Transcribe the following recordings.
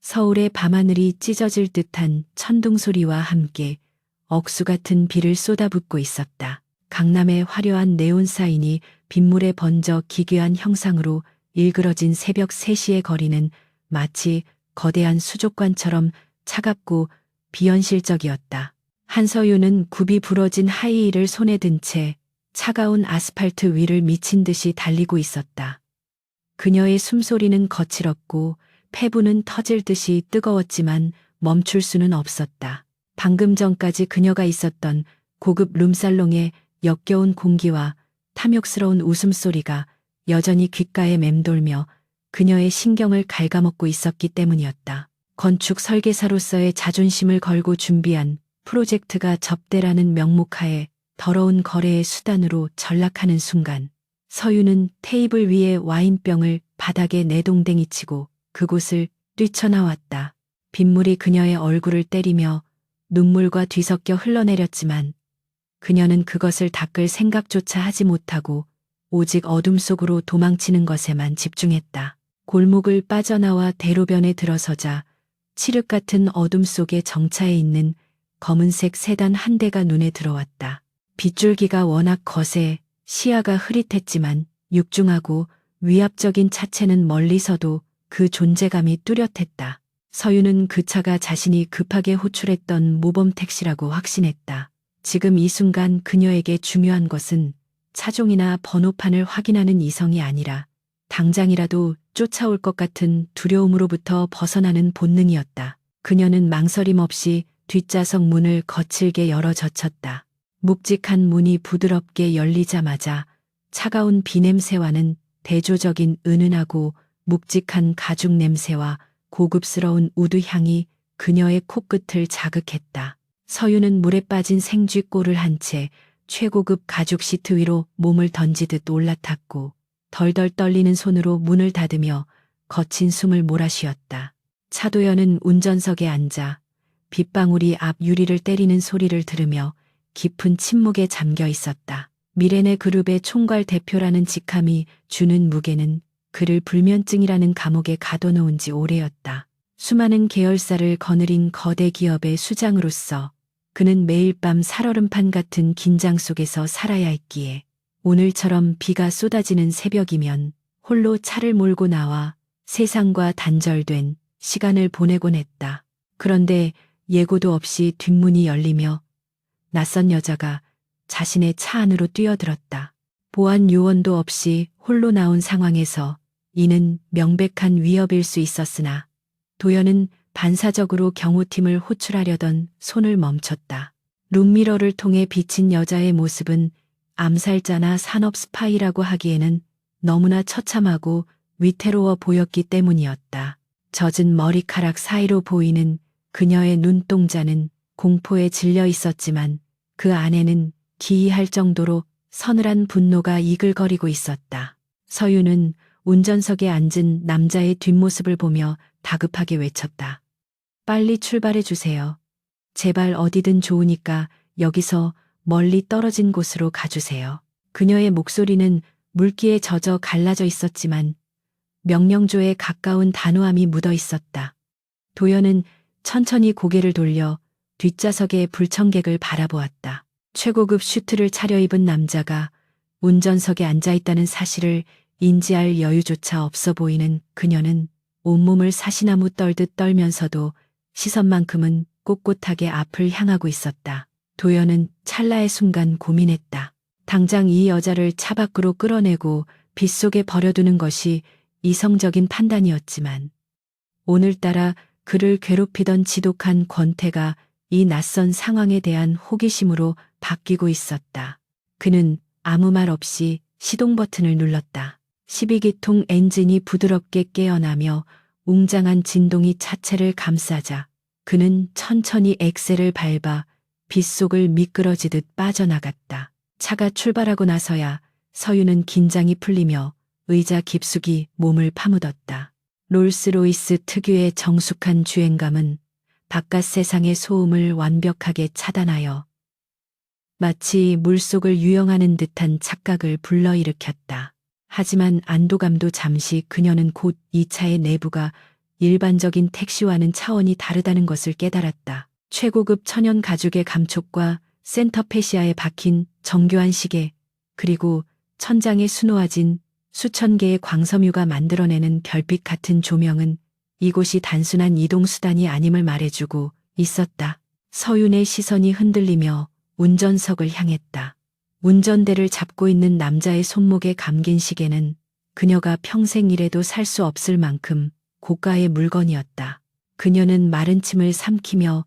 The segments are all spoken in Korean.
서울의 밤하늘이 찢어질 듯한 천둥 소리와 함께 억수 같은 비를 쏟아붓고 있었다. 강남의 화려한 네온 사인이 빗물에 번져 기괴한 형상으로 일그러진 새벽 3시의 거리는 마치 거대한 수족관처럼 차갑고 비현실적이었다. 한서유는 굽이 부러진 하이힐을 손에 든 채 차가운 아스팔트 위를 미친 듯이 달리고 있었다. 그녀의 숨소리는 거칠었고 폐부는 터질 듯이 뜨거웠지만 멈출 수는 없었다. 방금 전까지 그녀가 있었던 고급 룸살롱의 역겨운 공기와 탐욕스러운 웃음소리가 여전히 귓가에 맴돌며 그녀의 신경을 갉아먹고 있었기 때문이었다. 건축 설계사로서의 자존심을 걸고 준비한 프로젝트가 접대라는 명목하에 더러운 거래의 수단으로 전락하는 순간 서유는 테이블 위에 와인병을 바닥에 내동댕이 치고 그곳을 뛰쳐나왔다. 빗물이 그녀의 얼굴을 때리며 눈물과 뒤섞여 흘러내렸지만 그녀는 그것을 닦을 생각조차 하지 못하고 오직 어둠 속으로 도망치는 것에만 집중했다. 골목을 빠져나와 대로변에 들어서자 칠흑 같은 어둠 속에 정차해 있는 검은색 세단 한 대가 눈에 들어왔다. 빗줄기가 워낙 거세 시야가 흐릿했지만 육중하고 위압적인 차체는 멀리서도 그 존재감이 뚜렷했다. 서유는 그 차가 자신이 급하게 호출했던 모범 택시라고 확신했다. 지금 이 순간 그녀에게 중요한 것은 차종이나 번호판을 확인하는 이성이 아니라 당장이라도 쫓아올 것 같은 두려움으로부터 벗어나는 본능이었다. 그녀는 망설임 없이 뒷좌석 문을 거칠게 열어 젖혔다. 묵직한 문이 부드럽게 열리자마자 차가운 비냄새와는 대조적인 은은하고 묵직한 가죽 냄새와 고급스러운 우드 향이 그녀의 코끝을 자극했다. 서유는 물에 빠진 생쥐꼴을 한 채 최고급 가죽 시트 위로 몸을 던지듯 올라탔고 덜덜 떨리는 손으로 문을 닫으며 거친 숨을 몰아쉬었다. 차도연은 운전석에 앉아 빗방울이 앞 유리를 때리는 소리를 들으며 깊은 침묵에 잠겨 있었다. 미레네 그룹의 총괄 대표라는 직함이 주는 무게는 그를 불면증이라는 감옥에 가둬놓은 지 오래였다. 수많은 계열사를 거느린 거대 기업의 수장으로서 그는 매일 밤 살얼음판 같은 긴장 속에서 살아야 했기에 오늘처럼 비가 쏟아지는 새벽이면 홀로 차를 몰고 나와 세상과 단절된 시간을 보내곤 했다. 그런데 예고도 없이 뒷문이 열리며 낯선 여자가 자신의 차 안으로 뛰어들었다. 보안 요원도 없이 홀로 나온 상황에서 이는 명백한 위협일 수 있었으나 도연은 반사적으로 경호팀을 호출하려던 손을 멈췄다. 룸미러를 통해 비친 여자의 모습은 암살자나 산업 스파이라고 하기에는 너무나 처참하고 위태로워 보였기 때문이었다. 젖은 머리카락 사이로 보이는 그녀의 눈동자는 공포에 질려 있었지만 그 안에는 기이할 정도로 서늘한 분노가 이글거리고 있었다. 서유는 운전석에 앉은 남자의 뒷모습을 보며 다급하게 외쳤다. 빨리 출발해 주세요. 제발 어디든 좋으니까 여기서 멀리 떨어진 곳으로 가주세요. 그녀의 목소리는 물기에 젖어 갈라져 있었지만 명령조에 가까운 단호함이 묻어 있었다. 도연은 천천히 고개를 돌려 뒷좌석의 불청객을 바라보았다. 최고급 슈트를 차려입은 남자가 운전석에 앉아있다는 사실을 인지할 여유조차 없어 보이는 그녀는 온몸을 사시나무 떨듯 떨면서도 시선만큼은 꼿꼿하게 앞을 향하고 있었다. 도연은 찰나의 순간 고민했다. 당장 이 여자를 차 밖으로 끌어내고 빗속에 버려두는 것이 이성적인 판단이었지만 오늘따라 그를 괴롭히던 지독한 권태가 이 낯선 상황에 대한 호기심으로 바뀌고 있었다. 그는 아무 말 없이 시동 버튼을 눌렀다. 12기통 엔진이 부드럽게 깨어나며 웅장한 진동이 차체를 감싸자 그는 천천히 엑셀을 밟아 빗속을 미끄러지듯 빠져나갔다. 차가 출발하고 나서야 서유는 긴장이 풀리며 의자 깊숙이 몸을 파묻었다. 롤스로이스 특유의 정숙한 주행감은 바깥 세상의 소음을 완벽하게 차단하여 마치 물속을 유영하는 듯한 착각을 불러일으켰다. 하지만 안도감도 잠시 그녀는 곧 이 차의 내부가 일반적인 택시와는 차원이 다르다는 것을 깨달았다. 최고급 천연 가죽의 감촉과 센터페시아에 박힌 정교한 시계, 그리고 천장에 수놓아진 수천 개의 광섬유가 만들어내는 별빛 같은 조명은 이곳이 단순한 이동수단이 아님을 말해주고 있었다. 서윤의 시선이 흔들리며 운전석을 향했다. 운전대를 잡고 있는 남자의 손목에 감긴 시계는 그녀가 평생 일해도 살 수 없을 만큼 고가의 물건이었다. 그녀는 마른 침을 삼키며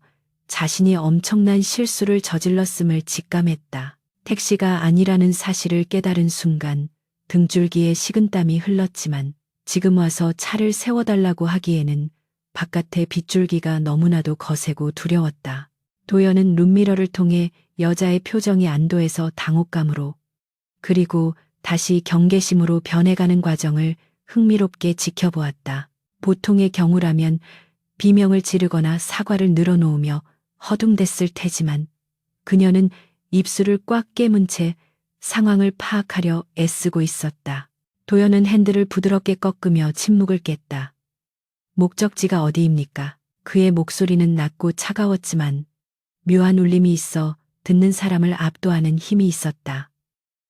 자신이 엄청난 실수를 저질렀음을 직감했다. 택시가 아니라는 사실을 깨달은 순간 등줄기에 식은땀이 흘렀지만 지금 와서 차를 세워달라고 하기에는 바깥의 빗줄기가 너무나도 거세고 두려웠다. 도연은 룸미러를 통해 여자의 표정이 안도에서 당혹감으로 그리고 다시 경계심으로 변해가는 과정을 흥미롭게 지켜보았다. 보통의 경우라면 비명을 지르거나 사과를 늘어놓으며 허둥댔을 테지만 그녀는 입술을 꽉 깨문 채 상황을 파악하려 애쓰고 있었다. 도연은 핸들을 부드럽게 꺾으며 침묵을 깼다. 목적지가 어디입니까? 그의 목소리는 낮고 차가웠지만 묘한 울림이 있어 듣는 사람을 압도하는 힘이 있었다.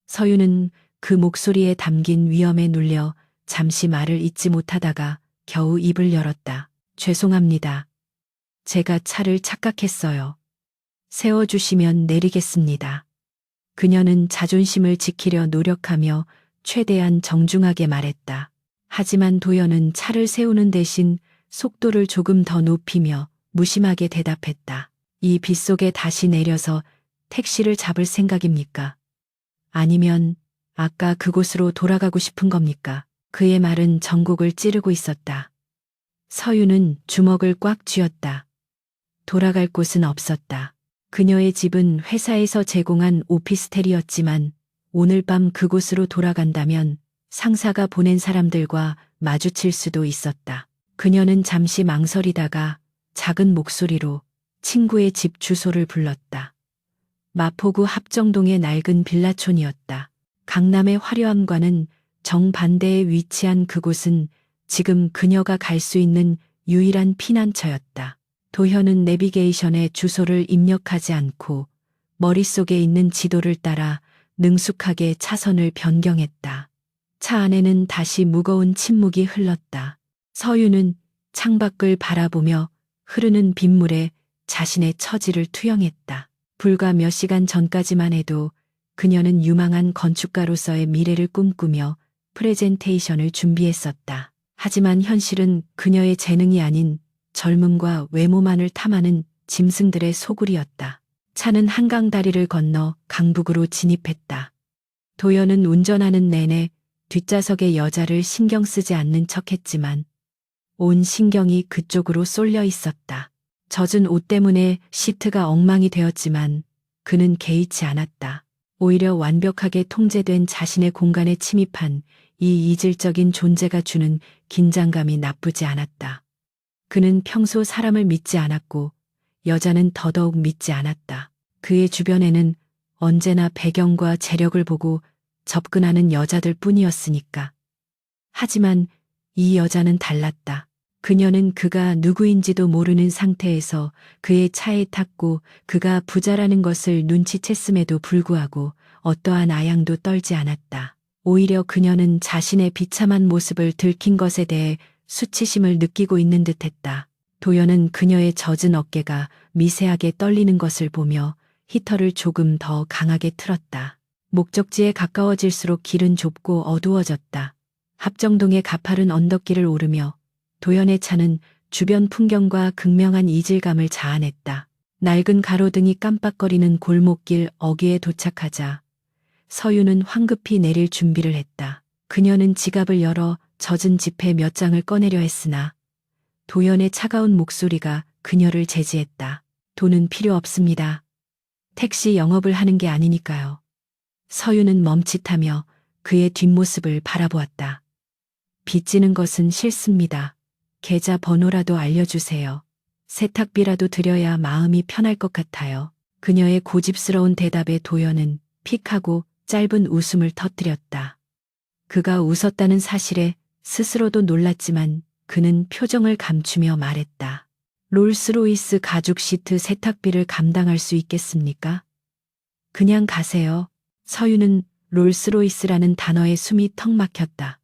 서윤은 그 목소리에 담긴 위험에 눌려 잠시 말을 잇지 못하다가 겨우 입을 열었다. 죄송합니다. 제가 차를 착각했어요. 세워주시면 내리겠습니다. 그녀는 자존심을 지키려 노력하며 최대한 정중하게 말했다. 하지만 도연은 차를 세우는 대신 속도를 조금 더 높이며 무심하게 대답했다. 이 빗속에 다시 내려서 택시를 잡을 생각입니까? 아니면 아까 그곳으로 돌아가고 싶은 겁니까? 그의 말은 전곡을 찌르고 있었다. 서윤은 주먹을 꽉 쥐었다. 돌아갈 곳은 없었다. 그녀의 집은 회사에서 제공한 오피스텔이었지만 오늘 밤 그곳으로 돌아간다면 상사가 보낸 사람들과 마주칠 수도 있었다. 그녀는 잠시 망설이다가 작은 목소리로 친구의 집 주소를 불렀다. 마포구 합정동의 낡은 빌라촌이었다. 강남의 화려함과는 정반대에 위치한 그곳은 지금 그녀가 갈 수 있는 유일한 피난처였다. 도현은 내비게이션에 주소를 입력하지 않고 머릿속에 있는 지도를 따라 능숙하게 차선을 변경했다. 차 안에는 다시 무거운 침묵이 흘렀다. 서윤은 창밖을 바라보며 흐르는 빗물에 자신의 처지를 투영했다. 불과 몇 시간 전까지만 해도 그녀는 유망한 건축가로서의 미래를 꿈꾸며 프레젠테이션을 준비했었다. 하지만 현실은 그녀의 재능이 아닌 젊음과 외모만을 탐하는 짐승들의 소굴이었다. 차는 한강 다리를 건너 강북으로 진입했다. 도연은 운전하는 내내 뒷좌석의 여자를 신경 쓰지 않는 척했지만 온 신경이 그쪽으로 쏠려 있었다. 젖은 옷 때문에 시트가 엉망이 되었지만 그는 개의치 않았다. 오히려 완벽하게 통제된 자신의 공간에 침입한 이 이질적인 존재가 주는 긴장감이 나쁘지 않았다. 그는 평소 사람을 믿지 않았고 여자는 더더욱 믿지 않았다. 그의 주변에는 언제나 배경과 재력을 보고 접근하는 여자들 뿐이었으니까. 하지만 이 여자는 달랐다. 그녀는 그가 누구인지도 모르는 상태에서 그의 차에 탔고 그가 부자라는 것을 눈치챘음에도 불구하고 어떠한 아양도 떨지 않았다. 오히려 그녀는 자신의 비참한 모습을 들킨 것에 대해 수치심을 느끼고 있는 듯했다. 도연은 그녀의 젖은 어깨가 미세하게 떨리는 것을 보며 히터를 조금 더 강하게 틀었다. 목적지에 가까워질수록 길은 좁고 어두워졌다. 합정동의 가파른 언덕길을 오르며 도연의 차는 주변 풍경과 극명한 이질감을 자아냈다. 낡은 가로등이 깜빡거리는 골목길 어귀에 도착하자 서윤은 황급히 내릴 준비를 했다. 그녀는 지갑을 열어 젖은 지폐 몇 장을 꺼내려 했으나 도연의 차가운 목소리가 그녀를 제지했다. 돈은 필요 없습니다. 택시 영업을 하는 게 아니니까요. 서윤은 멈칫하며 그의 뒷모습을 바라보았다. 빚지는 것은 싫습니다. 계좌 번호라도 알려주세요. 세탁비라도 드려야 마음이 편할 것 같아요. 그녀의 고집스러운 대답에 도연은 픽하고 짧은 웃음을 터뜨렸다. 그가 웃었다는 사실에 스스로도 놀랐지만 그는 표정을 감추며 말했다. 롤스로이스 가죽 시트 세탁비를 감당할 수 있겠습니까? 그냥 가세요. 서윤은 롤스로이스라는 단어에 숨이 턱 막혔다.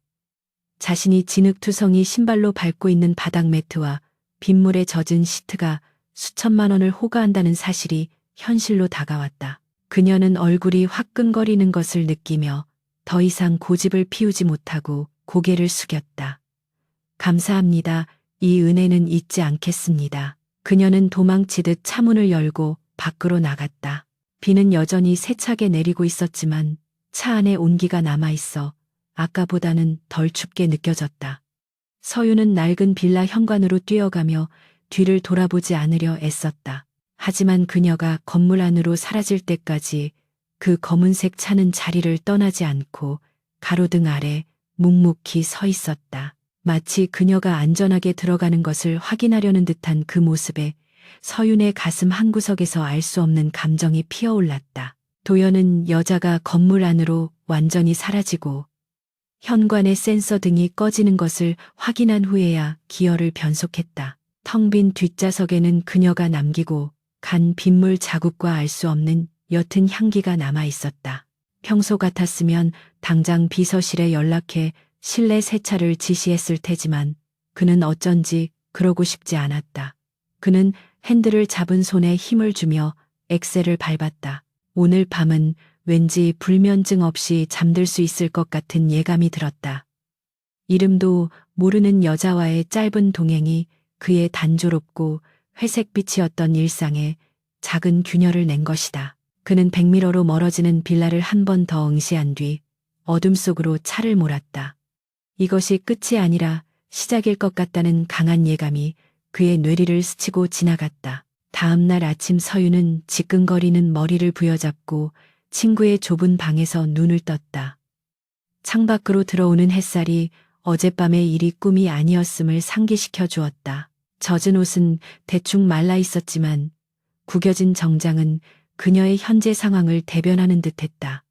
자신이 진흙투성이 신발로 밟고 있는 바닥 매트와 빗물에 젖은 시트가 수천만 원을 호가한다는 사실이 현실로 다가왔다. 그녀는 얼굴이 화끈거리는 것을 느끼며 더 이상 고집을 피우지 못하고 고개를 숙였다. 감사합니다. 이 은혜는 잊지 않겠습니다. 그녀는 도망치듯 차문을 열고 밖으로 나갔다. 비는 여전히 세차게 내리고 있었지만 차 안에 온기가 남아있어 아까보다는 덜 춥게 느껴졌다. 서윤은 낡은 빌라 현관으로 뛰어가며 뒤를 돌아보지 않으려 애썼다. 하지만 그녀가 건물 안으로 사라질 때까지 그 검은색 차는 자리를 떠나지 않고 가로등 아래 묵묵히 서 있었다. 마치 그녀가 안전하게 들어가는 것을 확인하려는 듯한 그 모습에 서윤의 가슴 한구석에서 알 수 없는 감정이 피어올랐다. 도연은 여자가 건물 안으로 완전히 사라지고 현관의 센서 등이 꺼지는 것을 확인한 후에야 기어를 변속했다. 텅 빈 뒷좌석에는 그녀가 남기고 간 빗물 자국과 알 수 없는 옅은 향기가 남아 있었다. 평소 같았으면 당장 비서실에 연락해 실내 세차를 지시했을 테지만 그는 어쩐지 그러고 싶지 않았다. 그는 핸들을 잡은 손에 힘을 주며 엑셀을 밟았다. 오늘 밤은 왠지 불면증 없이 잠들 수 있을 것 같은 예감이 들었다. 이름도 모르는 여자와의 짧은 동행이 그의 단조롭고 회색빛이었던 일상에 작은 균열을 낸 것이다. 그는 백미러로 멀어지는 빌라를 한 번 더 응시한 뒤 어둠 속으로 차를 몰았다. 이것이 끝이 아니라 시작일 것 같다는 강한 예감이 그의 뇌리를 스치고 지나갔다. 다음 날 아침 서윤은 지끈거리는 머리를 부여잡고 친구의 좁은 방에서 눈을 떴다. 창밖으로 들어오는 햇살이 어젯밤의 일이 꿈이 아니었음을 상기시켜 주었다. 젖은 옷은 대충 말라 있었지만 구겨진 정장은 그녀의 현재 상황을 대변하는 듯했다.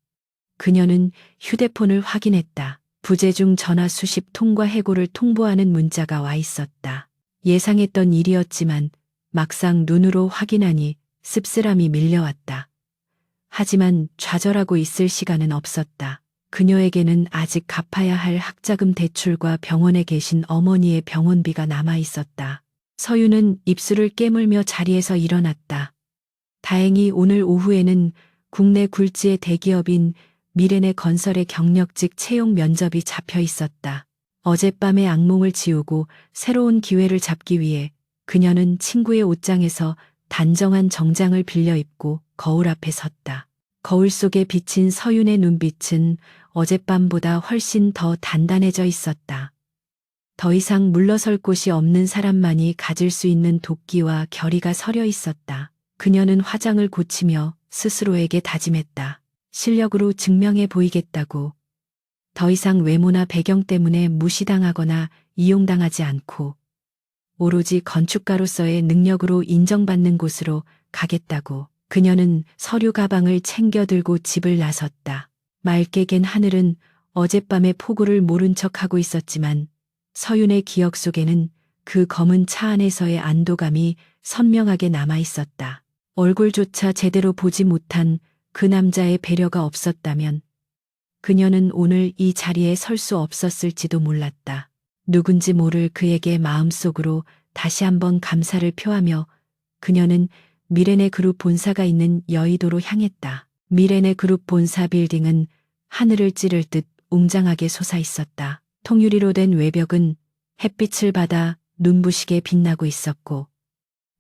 그녀는 휴대폰을 확인했다. 부재중 전화 수십 통과 해고를 통보하는 문자가 와 있었다. 예상했던 일이었지만 막상 눈으로 확인하니 씁쓸함이 밀려왔다. 하지만 좌절하고 있을 시간은 없었다. 그녀에게는 아직 갚아야 할 학자금 대출과 병원에 계신 어머니의 병원비가 남아 있었다. 서윤은 입술을 깨물며 자리에서 일어났다. 다행히 오늘 오후에는 국내 굴지의 대기업인 미래네 건설의 경력직 채용 면접이 잡혀 있었다. 어젯밤의 악몽을 지우고 새로운 기회를 잡기 위해 그녀는 친구의 옷장에서 단정한 정장을 빌려 입고 거울 앞에 섰다. 거울 속에 비친 서윤의 눈빛은 어젯밤보다 훨씬 더 단단해져 있었다. 더 이상 물러설 곳이 없는 사람만이 가질 수 있는 도끼와 결의가 서려 있었다. 그녀는 화장을 고치며 스스로에게 다짐했다. 실력으로 증명해 보이겠다고. 더 이상 외모나 배경 때문에 무시당하거나 이용당하지 않고 오로지 건축가로서의 능력으로 인정받는 곳으로 가겠다고. 그녀는 서류 가방을 챙겨 들고 집을 나섰다. 맑게 갠 하늘은 어젯밤의 폭우를 모른 척하고 있었지만 서윤의 기억 속에는 그 검은 차 안에서의 안도감이 선명하게 남아 있었다. 얼굴조차 제대로 보지 못한 그 남자의 배려가 없었다면 그녀는 오늘 이 자리에 설 수 없었을지도 몰랐다. 누군지 모를 그에게 마음속으로 다시 한번 감사를 표하며 그녀는 미래네 그룹 본사가 있는 여의도로 향했다. 미래네 그룹 본사 빌딩은 하늘을 찌를 듯 웅장하게 솟아 있었다. 통유리로 된 외벽은 햇빛을 받아 눈부시게 빛나고 있었고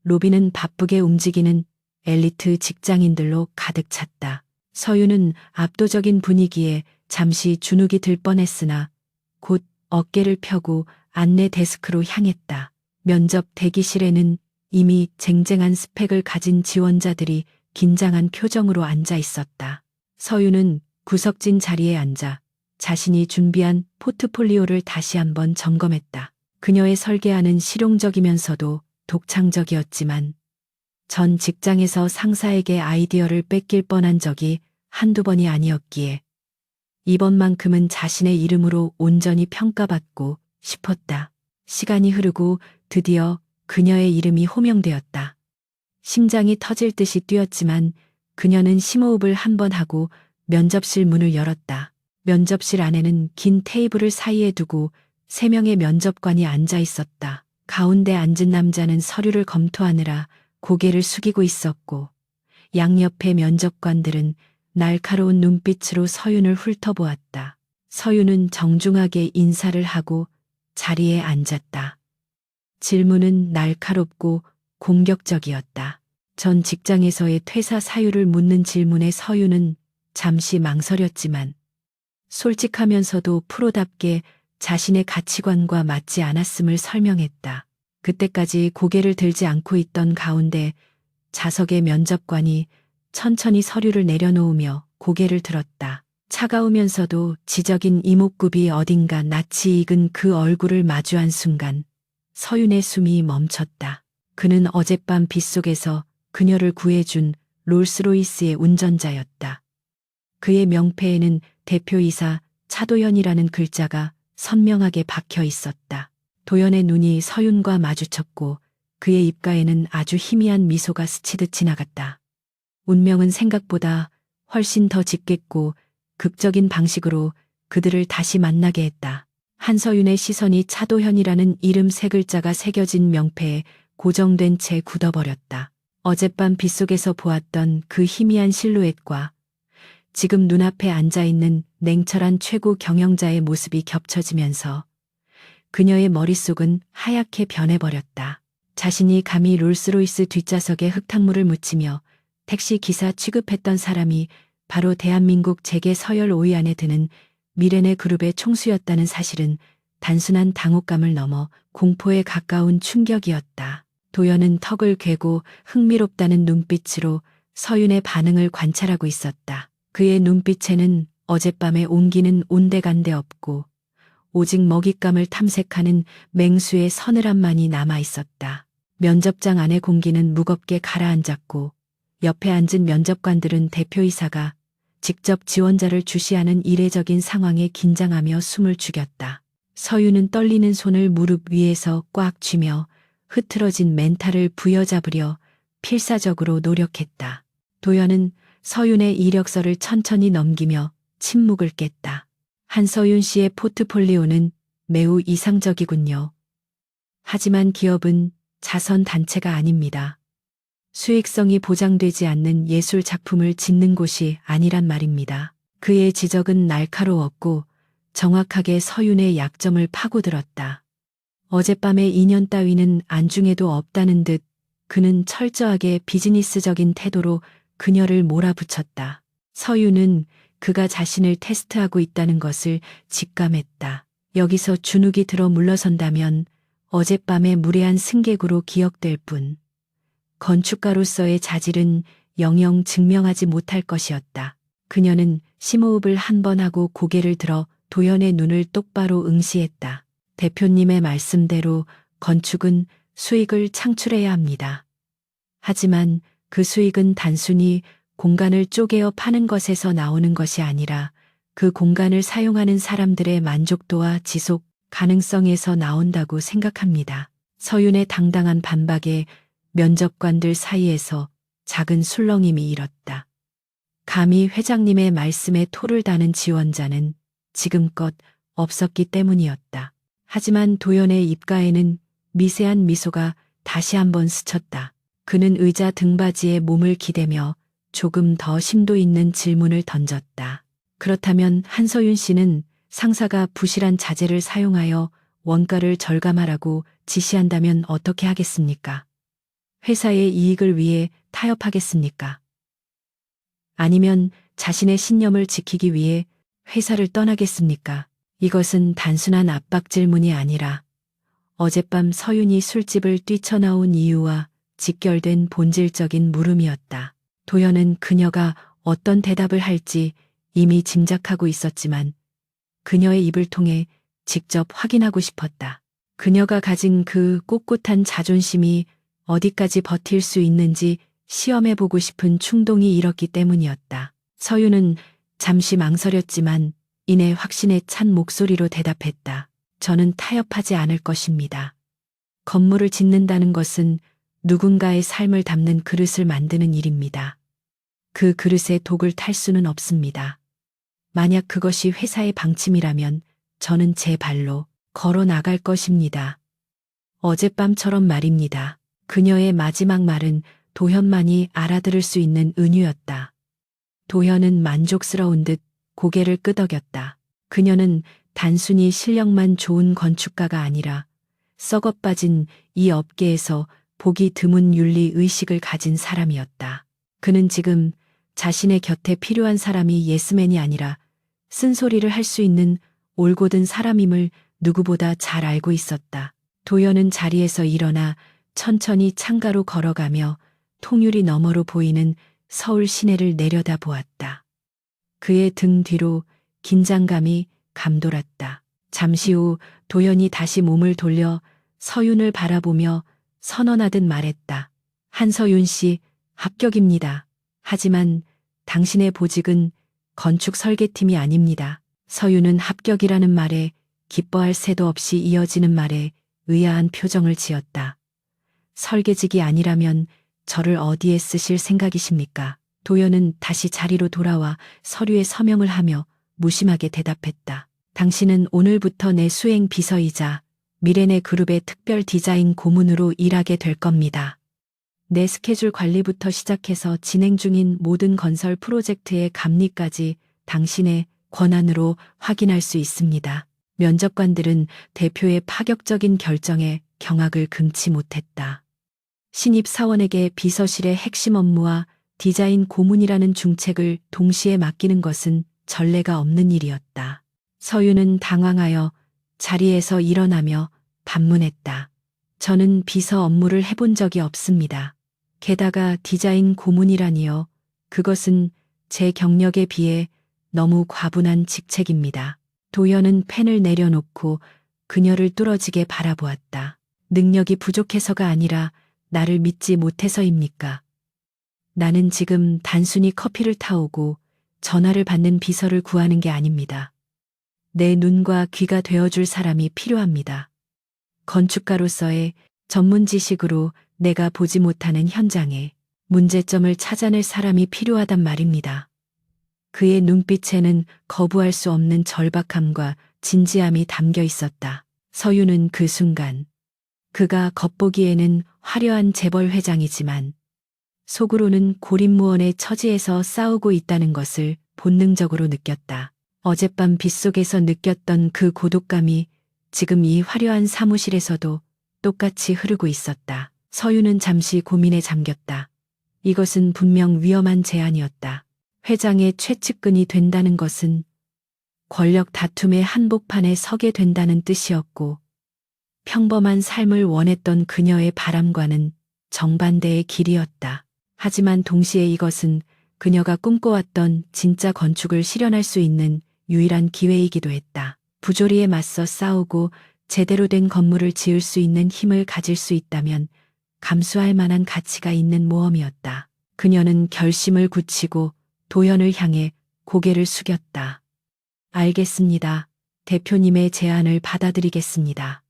로비는 바쁘게 움직이는 엘리트 직장인들로 가득 찼다. 서윤은 압도적인 분위기에 잠시 주눅이 들 뻔했으나 곧 어깨를 펴고 안내 데스크로 향했다. 면접 대기실에는 이미 쟁쟁한 스펙을 가진 지원자들이 긴장한 표정으로 앉아 있었다. 서윤은 구석진 자리에 앉아 자신이 준비한 포트폴리오를 다시 한번 점검했다. 그녀의 설계안은 실용적이면서도 독창적이었지만 전 직장에서 상사에게 아이디어를 뺏길 뻔한 적이 한두 번이 아니었기에 이번만큼은 자신의 이름으로 온전히 평가받고 싶었다. 시간이 흐르고 드디어 그녀의 이름이 호명되었다. 심장이 터질 듯이 뛰었지만 그녀는 심호흡을 한 번 하고 면접실 문을 열었다. 면접실 안에는 긴 테이블을 사이에 두고 3명의 면접관이 앉아 있었다. 가운데 앉은 남자는 서류를 검토하느라 고개를 숙이고 있었고 양옆의 면접관들은 날카로운 눈빛으로 서윤을 훑어보았다. 서윤은 정중하게 인사를 하고 자리에 앉았다. 질문은 날카롭고 공격적이었다. 전 직장에서의 퇴사 사유를 묻는 질문에 서윤은 잠시 망설였지만 솔직하면서도 프로답게 자신의 가치관과 맞지 않았음을 설명했다. 그때까지 고개를 들지 않고 있던 가운데 좌석의 면접관이 천천히 서류를 내려놓으며 고개를 들었다. 차가우면서도 지적인 이목구비 어딘가 낯이 익은 그 얼굴을 마주한 순간 서윤의 숨이 멈췄다. 그는 어젯밤 빗속에서 그녀를 구해준 롤스로이스의 운전자였다. 그의 명패에는 대표이사 차도연이라는 글자가 선명하게 박혀 있었다. 도연의 눈이 서윤과 마주쳤고 그의 입가에는 아주 희미한 미소가 스치듯 지나갔다. 운명은 생각보다 훨씬 더 짙겠고 극적인 방식으로 그들을 다시 만나게 했다. 한서윤의 시선이 차도현이라는 이름 3글자가 새겨진 명패에 고정된 채 굳어버렸다. 어젯밤 빗속에서 보았던 그 희미한 실루엣과 지금 눈앞에 앉아있는 냉철한 최고 경영자의 모습이 겹쳐지면서 그녀의 머릿속은 하얗게 변해버렸다. 자신이 감히 롤스로이스 뒷좌석에 흙탕물을 묻히며 택시 기사 취급했던 사람이 바로 대한민국 재계 서열 5위 안에 드는 미레네 그룹의 총수였다는 사실은 단순한 당혹감을 넘어 공포에 가까운 충격이었다. 도연은 턱을 괴고 흥미롭다는 눈빛으로 서윤의 반응을 관찰하고 있었다. 그의 눈빛에는 어젯밤에 옮기는 온데간데 없고 오직 먹잇감을 탐색하는 맹수의 서늘함만이 남아 있었다. 면접장 안의 공기는 무겁게 가라앉았고 옆에 앉은 면접관들은 대표이사가 직접 지원자를 주시하는 이례적인 상황에 긴장하며 숨을 죽였다. 서윤은 떨리는 손을 무릎 위에서 꽉 쥐며 흐트러진 멘탈을 부여잡으려 필사적으로 노력했다. 도연은 서윤의 이력서를 천천히 넘기며 침묵을 깼다. 한서윤 씨의 포트폴리오는 매우 이상적이군요. 하지만 기업은 자선 단체가 아닙니다. 수익성이 보장되지 않는 예술 작품을 짓는 곳이 아니란 말입니다. 그의 지적은 날카로웠고 정확하게 서윤의 약점을 파고들었다. 어젯밤의 인연 따위는 안중에도 없다는 듯 그는 철저하게 비즈니스적인 태도로 그녀를 몰아붙였다. 서윤은 그가 자신을 테스트하고 있다는 것을 직감했다. 여기서 주눅이 들어 물러선다면 어젯밤의 무례한 승객으로 기억될 뿐 건축가로서의 자질은 영영 증명하지 못할 것이었다. 그녀는 심호흡을 한 번 하고 고개를 들어 도연의 눈을 똑바로 응시했다. 대표님의 말씀대로 건축은 수익을 창출해야 합니다. 하지만 그 수익은 단순히 공간을 쪼개어 파는 것에서 나오는 것이 아니라 그 공간을 사용하는 사람들의 만족도와 지속 가능성에서 나온다고 생각합니다. 서윤의 당당한 반박에 면접관들 사이에서 작은 술렁임이 일었다. 감히 회장님의 말씀에 토를 다는 지원자는 지금껏 없었기 때문이었다. 하지만 도연의 입가에는 미세한 미소가 다시 한번 스쳤다. 그는 의자 등받이에 몸을 기대며 조금 더 심도 있는 질문을 던졌다. 그렇다면 한서윤 씨는 상사가 부실한 자재를 사용하여 원가를 절감하라고 지시한다면 어떻게 하겠습니까? 회사의 이익을 위해 타협하겠습니까? 아니면 자신의 신념을 지키기 위해 회사를 떠나겠습니까? 이것은 단순한 압박 질문이 아니라 어젯밤 서윤이 술집을 뛰쳐나온 이유와 직결된 본질적인 물음이었다. 도연은 그녀가 어떤 대답을 할지 이미 짐작하고 있었지만 그녀의 입을 통해 직접 확인하고 싶었다. 그녀가 가진 그 꼿꼿한 자존심이 어디까지 버틸 수 있는지 시험해보고 싶은 충동이 일었기 때문이었다. 서윤은 잠시 망설였지만 이내 확신에 찬 목소리로 대답했다. 저는 타협하지 않을 것입니다. 건물을 짓는다는 것은 누군가의 삶을 담는 그릇을 만드는 일입니다. 그 그릇에 독을 탈 수는 없습니다. 만약 그것이 회사의 방침이라면 저는 제 발로 걸어 나갈 것입니다. 어젯밤처럼 말입니다. 그녀의 마지막 말은 도현만이 알아들을 수 있는 은유였다. 도현은 만족스러운 듯 고개를 끄덕였다. 그녀는 단순히 실력만 좋은 건축가가 아니라 썩어빠진 이 업계에서 보기 드문 윤리 의식을 가진 사람이었다. 그는 지금 자신의 곁에 필요한 사람이 예스맨이 아니라 쓴소리를 할 수 있는 올곧은 사람임을 누구보다 잘 알고 있었다. 도연은 자리에서 일어나 천천히 창가로 걸어가며 통유리 너머로 보이는 서울 시내를 내려다 보았다. 그의 등 뒤로 긴장감이 감돌았다. 잠시 후 도연이 다시 몸을 돌려 서윤을 바라보며 선언하듯 말했다. 한서윤 씨, 합격입니다. 하지만 당신의 보직은 건축 설계팀이 아닙니다. 서윤은 합격이라는 말에 기뻐할 새도 없이 이어지는 말에 의아한 표정을 지었다. 설계직이 아니라면 저를 어디에 쓰실 생각이십니까? 도연은 다시 자리로 돌아와 서류에 서명을 하며 무심하게 대답했다. 당신은 오늘부터 내 수행 비서이자 미래네 그룹의 특별 디자인 고문으로 일하게 될 겁니다. 내 스케줄 관리부터 시작해서 진행 중인 모든 건설 프로젝트의 감리까지 당신의 권한으로 확인할 수 있습니다. 면접관들은 대표의 파격적인 결정에 경악을 금치 못했다. 신입 사원에게 비서실의 핵심 업무와 디자인 고문이라는 중책을 동시에 맡기는 것은 전례가 없는 일이었다. 서윤은 당황하여 자리에서 일어나며 반문했다. 저는 비서 업무를 해본 적이 없습니다. 게다가 디자인 고문이라니요. 그것은 제 경력에 비해 너무 과분한 직책입니다. 도연은 펜을 내려놓고 그녀를 뚫어지게 바라보았다. 능력이 부족해서가 아니라 나를 믿지 못해서입니까? 나는 지금 단순히 커피를 타오고 전화를 받는 비서를 구하는 게 아닙니다. 내 눈과 귀가 되어줄 사람이 필요합니다. 건축가로서의 전문 지식으로 내가 보지 못하는 현장에 문제점을 찾아낼 사람이 필요하단 말입니다. 그의 눈빛에는 거부할 수 없는 절박함과 진지함이 담겨 있었다. 서윤은 그 순간 그가 겉보기에는 화려한 재벌 회장이지만 속으로는 고립무원의 처지에서 싸우고 있다는 것을 본능적으로 느꼈다. 어젯밤 빗속에서 느꼈던 그 고독감이 지금 이 화려한 사무실에서도 똑같이 흐르고 있었다. 서윤은 잠시 고민에 잠겼다. 이것은 분명 위험한 제안이었다. 회장의 최측근이 된다는 것은 권력 다툼의 한복판에 서게 된다는 뜻이었고 평범한 삶을 원했던 그녀의 바람과는 정반대의 길이었다. 하지만 동시에 이것은 그녀가 꿈꿔왔던 진짜 건축을 실현할 수 있는 유일한 기회이기도 했다. 부조리에 맞서 싸우고 제대로 된 건물을 지을 수 있는 힘을 가질 수 있다면 감수할 만한 가치가 있는 모험이었다. 그녀는 결심을 굳히고 도연을 향해 고개를 숙였다. 알겠습니다. 대표님의 제안을 받아들이겠습니다.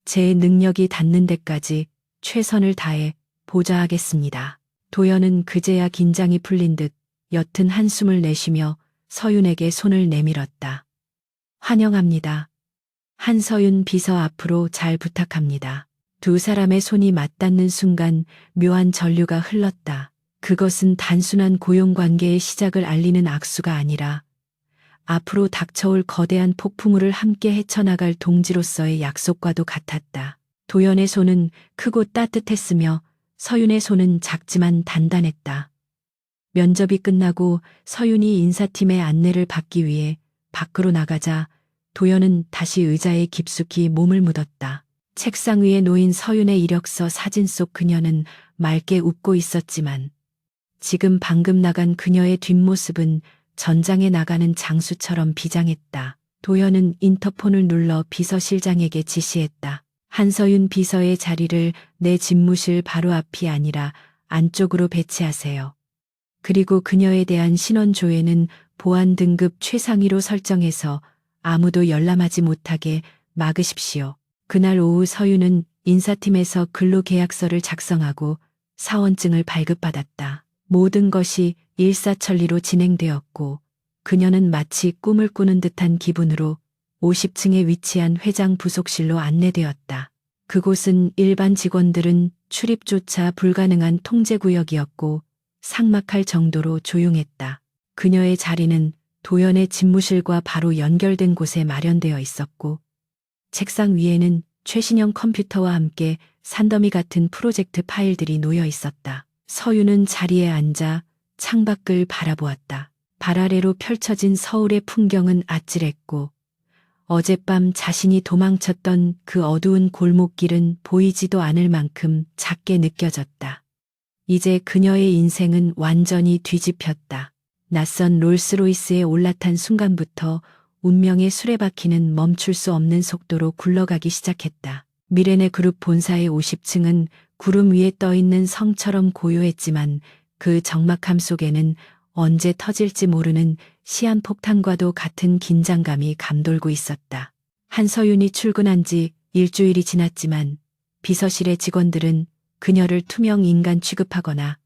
제 능력이 닿는 데까지 최선을 다해 보좌하겠습니다. 도연은 그제야 긴장이 풀린 듯 옅은 한숨을 내쉬며 서윤에게 손을 내밀었다. 환영합니다. 한서윤 비서 앞으로 잘 부탁합니다. 두 사람의 손이 맞닿는 순간 묘한 전류가 흘렀다. 그것은 단순한 고용관계의 시작을 알리는 악수가 아니라 앞으로 닥쳐올 거대한 폭풍우를 함께 헤쳐나갈 동지로서의 약속과도 같았다. 도연의 손은 크고 따뜻했으며 서윤의 손은 작지만 단단했다. 면접이 끝나고 서윤이 인사팀의 안내를 받기 위해 밖으로 나가자 도연은 다시 의자에 깊숙이 몸을 묻었다. 책상 위에 놓인 서윤의 이력서 사진 속 그녀는 맑게 웃고 있었지만 지금 방금 나간 그녀의 뒷모습은 전장에 나가는 장수처럼 비장했다. 도연은 인터폰을 눌러 비서실장에게 지시했다. 한서윤 비서의 자리를 내 집무실 바로 앞이 아니라 안쪽으로 배치하세요. 그리고 그녀에 대한 신원 조회는 보안 등급 최상위로 설정해서 아무도 열람하지 못하게 막으십시오. 그날 오후 서유는 인사팀에서 근로계약서를 작성하고 사원증을 발급받았다. 모든 것이 일사천리로 진행되었고 그녀는 마치 꿈을 꾸는 듯한 기분으로 50층에 위치한 회장 부속실로 안내되었다. 그곳은 일반 직원들은 출입조차 불가능한 통제구역이었고 삭막할 정도로 조용했다. 그녀의 자리는 도연의 집무실과 바로 연결된 곳에 마련되어 있었고 책상 위에는 최신형 컴퓨터와 함께 산더미 같은 프로젝트 파일들이 놓여 있었다. 서유는 자리에 앉아 창밖을 바라보았다. 발 아래로 펼쳐진 서울의 풍경은 아찔했고 어젯밤 자신이 도망쳤던 그 어두운 골목길은 보이지도 않을 만큼 작게 느껴졌다. 이제 그녀의 인생은 완전히 뒤집혔다. 낯선 롤스로이스에 올라탄 순간부터 운명의 수레바퀴는 멈출 수 없는 속도로 굴러가기 시작했다. 미레네 그룹 본사의 50층은 구름 위에 떠있는 성처럼 고요했지만 그 적막함 속에는 언제 터질지 모르는 시한폭탄과도 같은 긴장감이 감돌고 있었다. 한서윤이 출근한 지 일주일이 지났지만 비서실의 직원들은 그녀를 투명 인간 취급하거나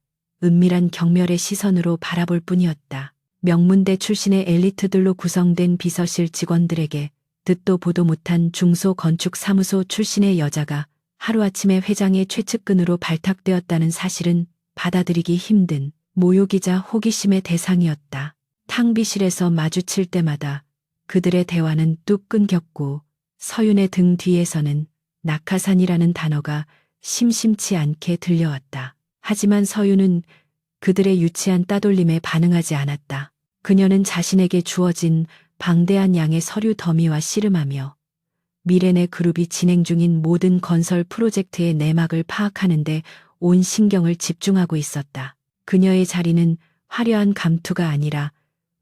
은밀한 경멸의 시선으로 바라볼 뿐이었다. 명문대 출신의 엘리트들로 구성된 비서실 직원들에게 듣도 보도 못한 중소건축사무소 출신의 여자가 하루아침에 회장의 최측근으로 발탁되었다는 사실은 받아들이기 힘든 모욕이자 호기심의 대상이었다. 탕비실에서 마주칠 때마다 그들의 대화는 뚝 끊겼고 서윤의 등 뒤에서는 낙하산이라는 단어가 심심치 않게 들려왔다. 하지만 서윤은 그들의 유치한 따돌림에 반응하지 않았다. 그녀는 자신에게 주어진 방대한 양의 서류 더미와 씨름하며 미레네 그룹이 진행 중인 모든 건설 프로젝트의 내막을 파악하는데 온 신경을 집중하고 있었다. 그녀의 자리는 화려한 감투가 아니라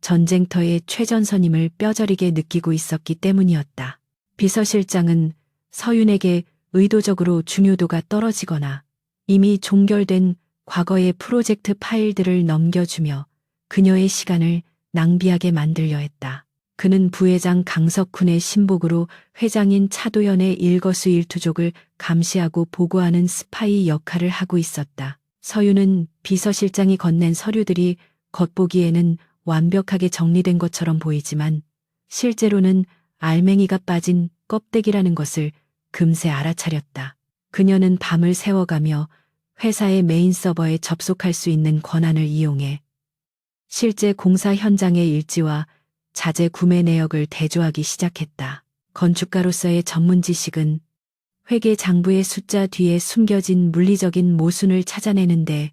전쟁터의 최전선임을 뼈저리게 느끼고 있었기 때문이었다. 비서실장은 서윤에게 의도적으로 중요도가 떨어지거나 이미 종결된 과거의 프로젝트 파일들을 넘겨주며 그녀의 시간을 낭비하게 만들려 했다. 그는 부회장 강석훈의 신복으로 회장인 차도연의 일거수일투족을 감시하고 보고하는 스파이 역할을 하고 있었다. 서윤은 비서실장이 건넨 서류들이 겉보기에는 완벽하게 정리된 것처럼 보이지만 실제로는 알맹이가 빠진 껍데기라는 것을 금세 알아차렸다. 그녀는 밤을 새워가며 회사의 메인 서버에 접속할 수 있는 권한을 이용해 실제 공사 현장의 일지와 자재 구매 내역을 대조하기 시작했다. 건축가로서의 전문 지식은 회계 장부의 숫자 뒤에 숨겨진 물리적인 모순을 찾아내는데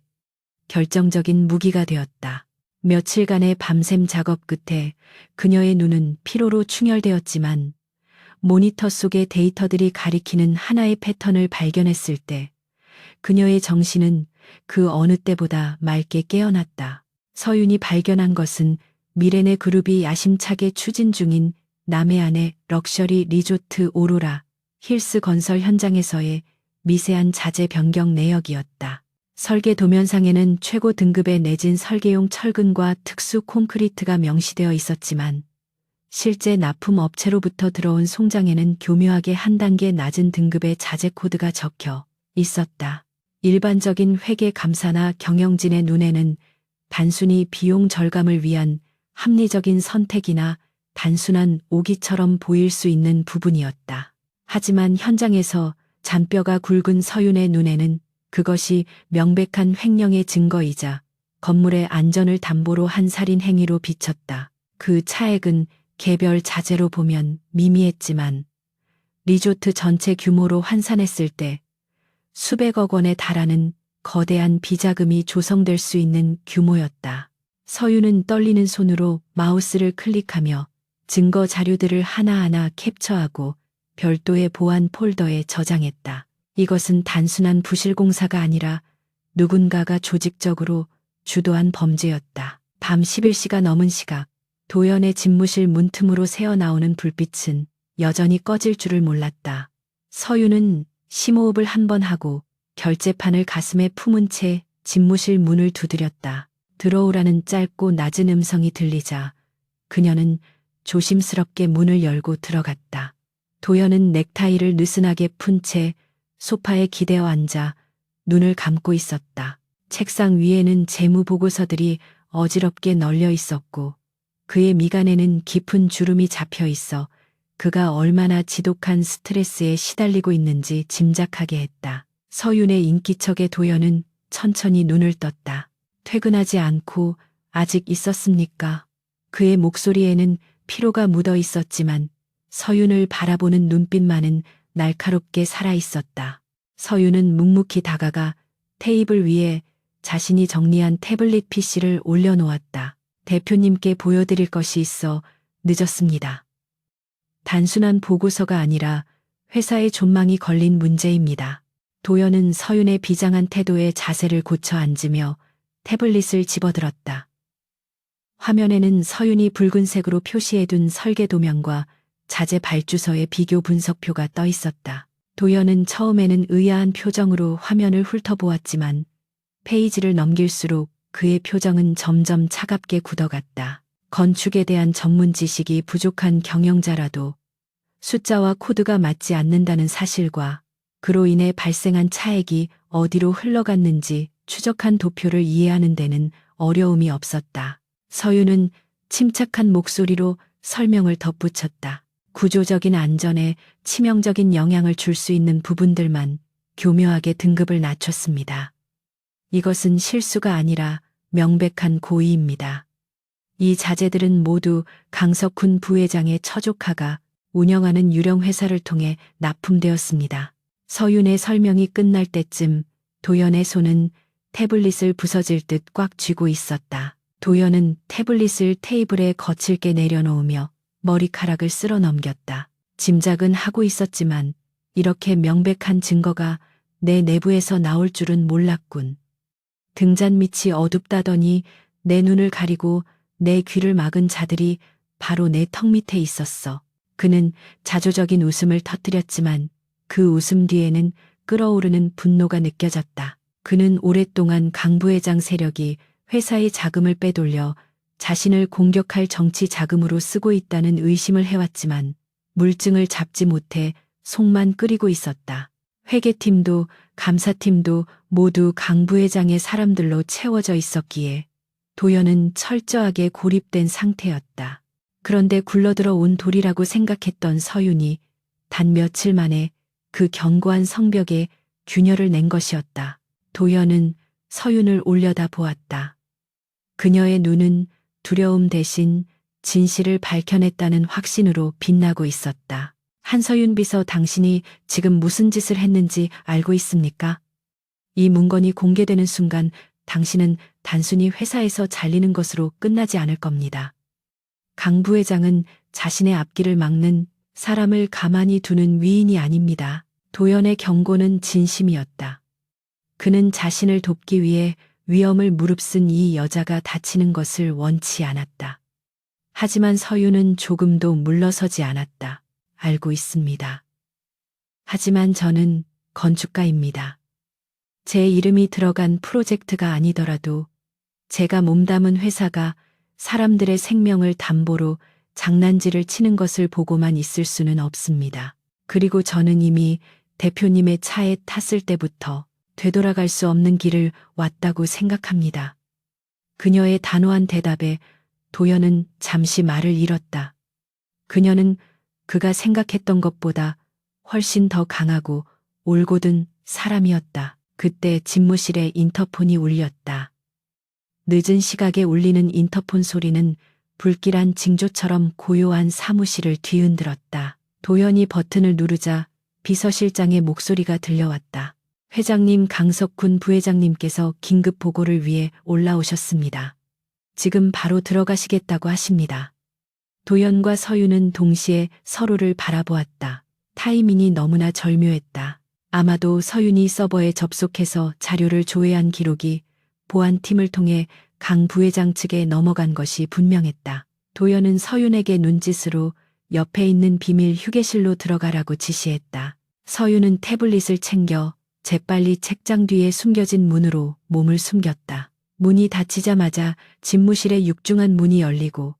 결정적인 무기가 되었다. 며칠간의 밤샘 작업 끝에 그녀의 눈은 피로로 충혈되었지만 모니터 속의 데이터들이 가리키는 하나의 패턴을 발견했을 때 그녀의 정신은 그 어느 때보다 맑게 깨어났다. 서윤이 발견한 것은 미레네 그룹이 야심차게 추진 중인 남해안의 럭셔리 리조트 오로라 힐스 건설 현장에서의 미세한 자재 변경 내역이었다. 설계 도면상에는 최고 등급의 내진 설계용 철근과 특수 콘크리트가 명시되어 있었지만 실제 납품 업체로부터 들어온 송장에는 교묘하게 한 단계 낮은 등급의 자재 코드가 적혀 있었다. 일반적인 회계 감사나 경영진의 눈에는 단순히 비용 절감을 위한 합리적인 선택이나 단순한 오기처럼 보일 수 있는 부분이었다. 하지만 현장에서 잔뼈가 굵은 서윤의 눈에는 그것이 명백한 횡령의 증거이자 건물의 안전을 담보로 한 살인 행위로 비쳤다. 그 차액은 개별 자재로 보면 미미했지만 리조트 전체 규모로 환산했을 때 수백억 원에 달하는 거대한 비자금이 조성될 수 있는 규모였다. 서윤은 떨리는 손으로 마우스를 클릭하며 증거 자료들을 하나하나 캡처하고 별도의 보안 폴더에 저장했다. 이것은 단순한 부실 공사가 아니라 누군가가 조직적으로 주도한 범죄였다. 밤 11시가 넘은 시각, 도연의 집무실 문틈으로 새어나오는 불빛은 여전히 꺼질 줄을 몰랐다. 서윤은 심호흡을 한 번 하고 결제판을 가슴에 품은 채 집무실 문을 두드렸다. 들어오라는 짧고 낮은 음성이 들리자 그녀는 조심스럽게 문을 열고 들어갔다. 도연은 넥타이를 느슨하게 푼 채 소파에 기대어 앉아 눈을 감고 있었다. 책상 위에는 재무 보고서들이 어지럽게 널려 있었고 그의 미간에는 깊은 주름이 잡혀 있어 그가 얼마나 지독한 스트레스에 시달리고 있는지 짐작하게 했다. 서윤의 인기척에 도연은 천천히 눈을 떴다. 퇴근하지 않고 아직 있었습니까? 그의 목소리에는 피로가 묻어 있었지만 서윤을 바라보는 눈빛만은 날카롭게 살아 있었다. 서윤은 묵묵히 다가가 테이블 위에 자신이 정리한 태블릿 PC를 올려놓았다. 대표님께 보여드릴 것이 있어 늦었습니다. 단순한 보고서가 아니라 회사의 존망이 걸린 문제입니다. 도연은 서윤의 비장한 태도에 자세를 고쳐 앉으며 태블릿을 집어들었다. 화면에는 서윤이 붉은색으로 표시해둔 설계 도면과 자재 발주서의 비교 분석표가 떠 있었다. 도연은 처음에는 의아한 표정으로 화면을 훑어보았지만 페이지를 넘길수록 그의 표정은 점점 차갑게 굳어갔다. 건축에 대한 전문 지식이 부족한 경영자라도 숫자와 코드가 맞지 않는다는 사실과 그로 인해 발생한 차액이 어디로 흘러갔는지 추적한 도표를 이해하는 데는 어려움이 없었다. 서윤은 침착한 목소리로 설명을 덧붙였다. 구조적인 안전에 치명적인 영향을 줄 수 있는 부분들만 교묘하게 등급을 낮췄습니다. 이것은 실수가 아니라 명백한 고의입니다. 이 자재들은 모두 강석훈 부회장의 처조카가 운영하는 유령 회사를 통해 납품되었습니다. 서윤의 설명이 끝날 때쯤 도연의 손은 태블릿을 부서질 듯 꽉 쥐고 있었다. 도연은 태블릿을 테이블에 거칠게 내려놓으며 머리카락을 쓸어 넘겼다. 짐작은 하고 있었지만 이렇게 명백한 증거가 내 내부에서 나올 줄은 몰랐군. 등잔 밑이 어둡다더니 내 눈을 가리고 내 귀를 막은 자들이 바로 내 턱 밑에 있었어. 그는 자조적인 웃음을 터뜨렸지만 그 웃음 뒤에는 끓어오르는 분노가 느껴졌다. 그는 오랫동안 강 부회장 세력이 회사의 자금을 빼돌려 자신을 공격할 정치 자금으로 쓰고 있다는 의심을 해왔지만 물증을 잡지 못해 속만 끓이고 있었다. 회계팀도 감사팀도 모두 강 부회장의 사람들로 채워져 있었기에 도연은 철저하게 고립된 상태였다. 그런데 굴러들어 온 돌이라고 생각했던 서윤이 단 며칠 만에 그 견고한 성벽에 균열을 낸 것이었다. 도연은 서윤을 올려다 보았다. 그녀의 눈은 두려움 대신 진실을 밝혀냈다는 확신으로 빛나고 있었다. 한서윤 비서, 당신이 지금 무슨 짓을 했는지 알고 있습니까? 이 문건이 공개되는 순간 당신은 단순히 회사에서 잘리는 것으로 끝나지 않을 겁니다. 강 부회장은 자신의 앞길을 막는 사람을 가만히 두는 위인이 아닙니다. 도연의 경고는 진심이었다. 그는 자신을 돕기 위해 위험을 무릅쓴 이 여자가 다치는 것을 원치 않았다. 하지만 서윤은 조금도 물러서지 않았다. 알고 있습니다. 하지만 저는 건축가입니다. 제 이름이 들어간 프로젝트가 아니더라도 제가 몸담은 회사가 사람들의 생명을 담보로 장난질을 치는 것을 보고만 있을 수는 없습니다. 그리고 저는 이미 대표님의 차에 탔을 때부터 되돌아갈 수 없는 길을 왔다고 생각합니다. 그녀의 단호한 대답에 도연은 잠시 말을 잃었다. 그녀는 그가 생각했던 것보다 훨씬 더 강하고 올곧은 사람이었다. 그때 집무실에 인터폰이 울렸다. 늦은 시각에 울리는 인터폰 소리는 불길한 징조처럼 고요한 사무실을 뒤흔들었다. 도연이 버튼을 누르자 비서실장의 목소리가 들려왔다. 회장님, 강석훈 부회장님께서 긴급 보고를 위해 올라오셨습니다. 지금 바로 들어가시겠다고 하십니다. 도연과 서윤은 동시에 서로를 바라보았다. 타이밍이 너무나 절묘했다. 아마도 서윤이 서버에 접속해서 자료를 조회한 기록이 보안팀을 통해 강 부회장 측에 넘어간 것이 분명했다. 도연은 서윤에게 눈짓으로 옆에 있는 비밀 휴게실로 들어가라고 지시했다. 서윤은 태블릿을 챙겨 재빨리 책장 뒤에 숨겨진 문으로 몸을 숨겼다. 문이 닫히자마자 집무실의 육중한 문이 열리고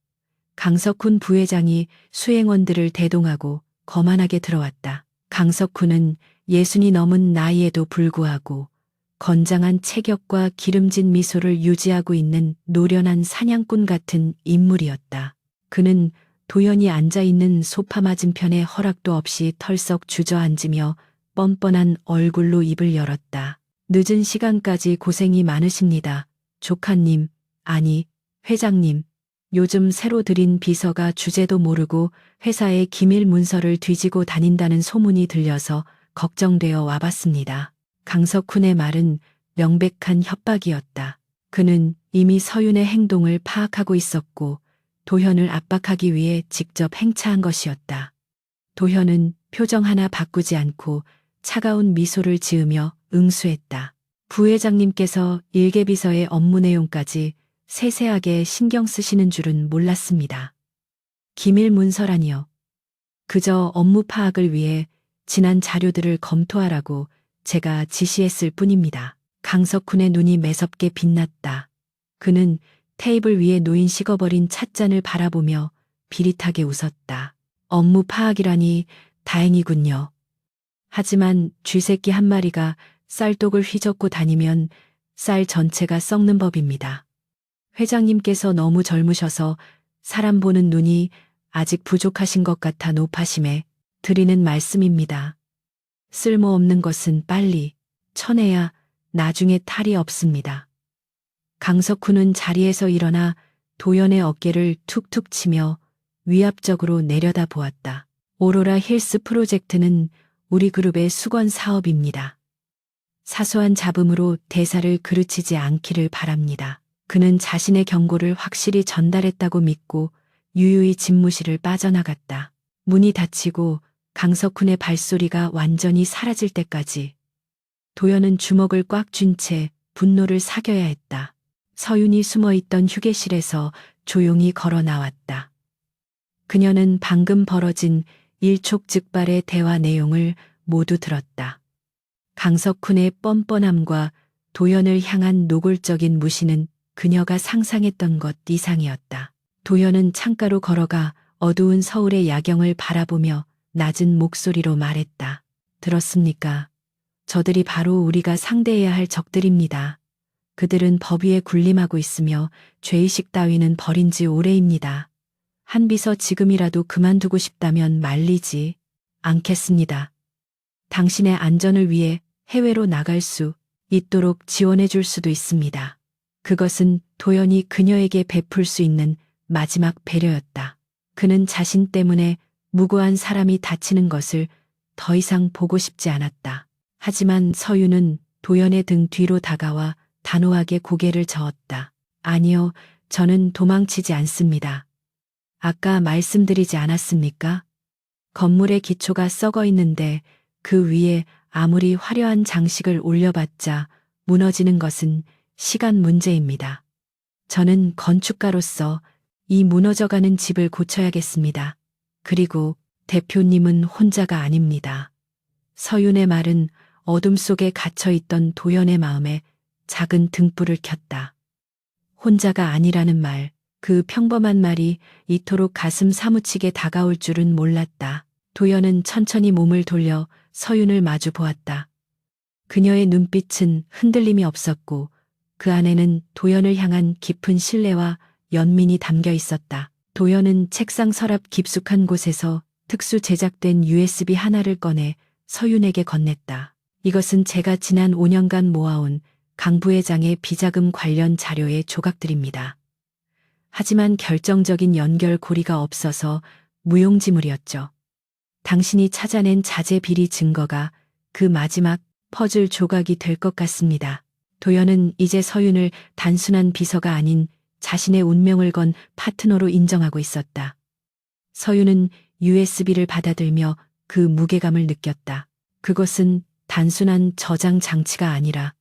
강석훈 부회장이 수행원들을 대동하고 거만하게 들어왔다. 강석훈은 60이 넘은 나이에도 불구하고 건장한 체격과 기름진 미소를 유지하고 있는 노련한 사냥꾼 같은 인물이었다. 그는 도연이 앉아있는 소파 맞은편에 허락도 없이 털썩 주저앉으며 뻔뻔한 얼굴로 입을 열었다. 늦은 시간까지 고생이 많으십니다. 조카님, 아니, 회장님. 요즘 새로 들인 비서가 주제도 모르고 회사의 기밀 문서를 뒤지고 다닌다는 소문이 들려서 걱정되어 와봤습니다. 강석훈의 말은 명백한 협박이었다. 그는 이미 서윤의 행동을 파악하고 있었고 도현을 압박하기 위해 직접 행차한 것이었다. 도현은 표정 하나 바꾸지 않고 차가운 미소를 지으며 응수했다. 부회장님께서 일개비서의 업무 내용까지 세세하게 신경 쓰시는 줄은 몰랐습니다. 기밀 문서라니요. 그저 업무 파악을 위해 지난 자료들을 검토하라고 제가 지시했을 뿐입니다. 강석훈의 눈이 매섭게 빛났다. 그는 테이블 위에 놓인 식어버린 찻잔을 바라보며 비릿하게 웃었다. 업무 파악이라니 다행이군요. 하지만 쥐새끼 한 마리가 쌀독을 휘젓고 다니면 쌀 전체가 썩는 법입니다. 회장님께서 너무 젊으셔서 사람 보는 눈이 아직 부족하신 것 같아 높아심에 드리는 말씀입니다. 쓸모없는 것은 빨리 쳐내야 나중에 탈이 없습니다. 강석훈은 자리에서 일어나 도연의 어깨를 툭툭 치며 위압적으로 내려다 보았다. 오로라 힐스 프로젝트는 우리 그룹의 수건 사업입니다. 사소한 잡음으로 대사를 그르치지 않기를 바랍니다. 그는 자신의 경고를 확실히 전달했다고 믿고 유유히 집무실을 빠져나갔다. 문이 닫히고 강석훈의 발소리가 완전히 사라질 때까지 도연은 주먹을 꽉 쥔 채 분노를 사겨야 했다. 서윤이 숨어있던 휴게실에서 조용히 걸어 나왔다. 그녀는 방금 벌어진 일촉즉발의 대화 내용을 모두 들었다. 강석훈의 뻔뻔함과 도연을 향한 노골적인 무시는 그녀가 상상했던 것 이상이었다. 도연은 창가로 걸어가 어두운 서울의 야경을 바라보며 낮은 목소리로 말했다. 들었습니까? 저들이 바로 우리가 상대해야 할 적들입니다. 그들은 법 위에 군림하고 있으며 죄의식 따위는 버린 지 오래입니다. 한 비서 지금이라도 그만두고 싶다면 말리지 않겠습니다. 당신의 안전을 위해 해외로 나갈 수 있도록 지원해 줄 수도 있습니다. 그것은 도연이 그녀에게 베풀 수 있는 마지막 배려였다. 그는 자신 때문에 무고한 사람이 다치는 것을 더 이상 보고 싶지 않았다. 하지만 서윤은 도연의 등 뒤로 다가와 단호하게 고개를 저었다. 아니요, 저는 도망치지 않습니다. 아까 말씀드리지 않았습니까? 건물의 기초가 썩어 있는데 그 위에 아무리 화려한 장식을 올려봤자 무너지는 것은 시간 문제입니다. 저는 건축가로서 이 무너져가는 집을 고쳐야겠습니다. 그리고 대표님은 혼자가 아닙니다. 서윤의 말은 어둠 속에 갇혀있던 도연의 마음에 작은 등불을 켰다. 혼자가 아니라는 말, 그 평범한 말이 이토록 가슴 사무치게 다가올 줄은 몰랐다. 도연은 천천히 몸을 돌려 서윤을 마주 보았다. 그녀의 눈빛은 흔들림이 없었고 그 안에는 도연을 향한 깊은 신뢰와 연민이 담겨 있었다. 도연은 책상 서랍 깊숙한 곳에서 특수 제작된 USB 하나를 꺼내 서윤에게 건넸다. 이것은 제가 지난 5년간 모아온 강 부회장의 비자금 관련 자료의 조각들입니다. 하지만 결정적인 연결고리가 없어서 무용지물이었죠. 당신이 찾아낸 자재 비리 증거가 그 마지막 퍼즐 조각이 될 것 같습니다. 도연은 이제 서윤을 단순한 비서가 아닌 자신의 운명을 건 파트너로 인정하고 있었다. 서윤은 USB를 받아들며 그 무게감을 느꼈다. 그것은 단순한 저장 장치가 아니라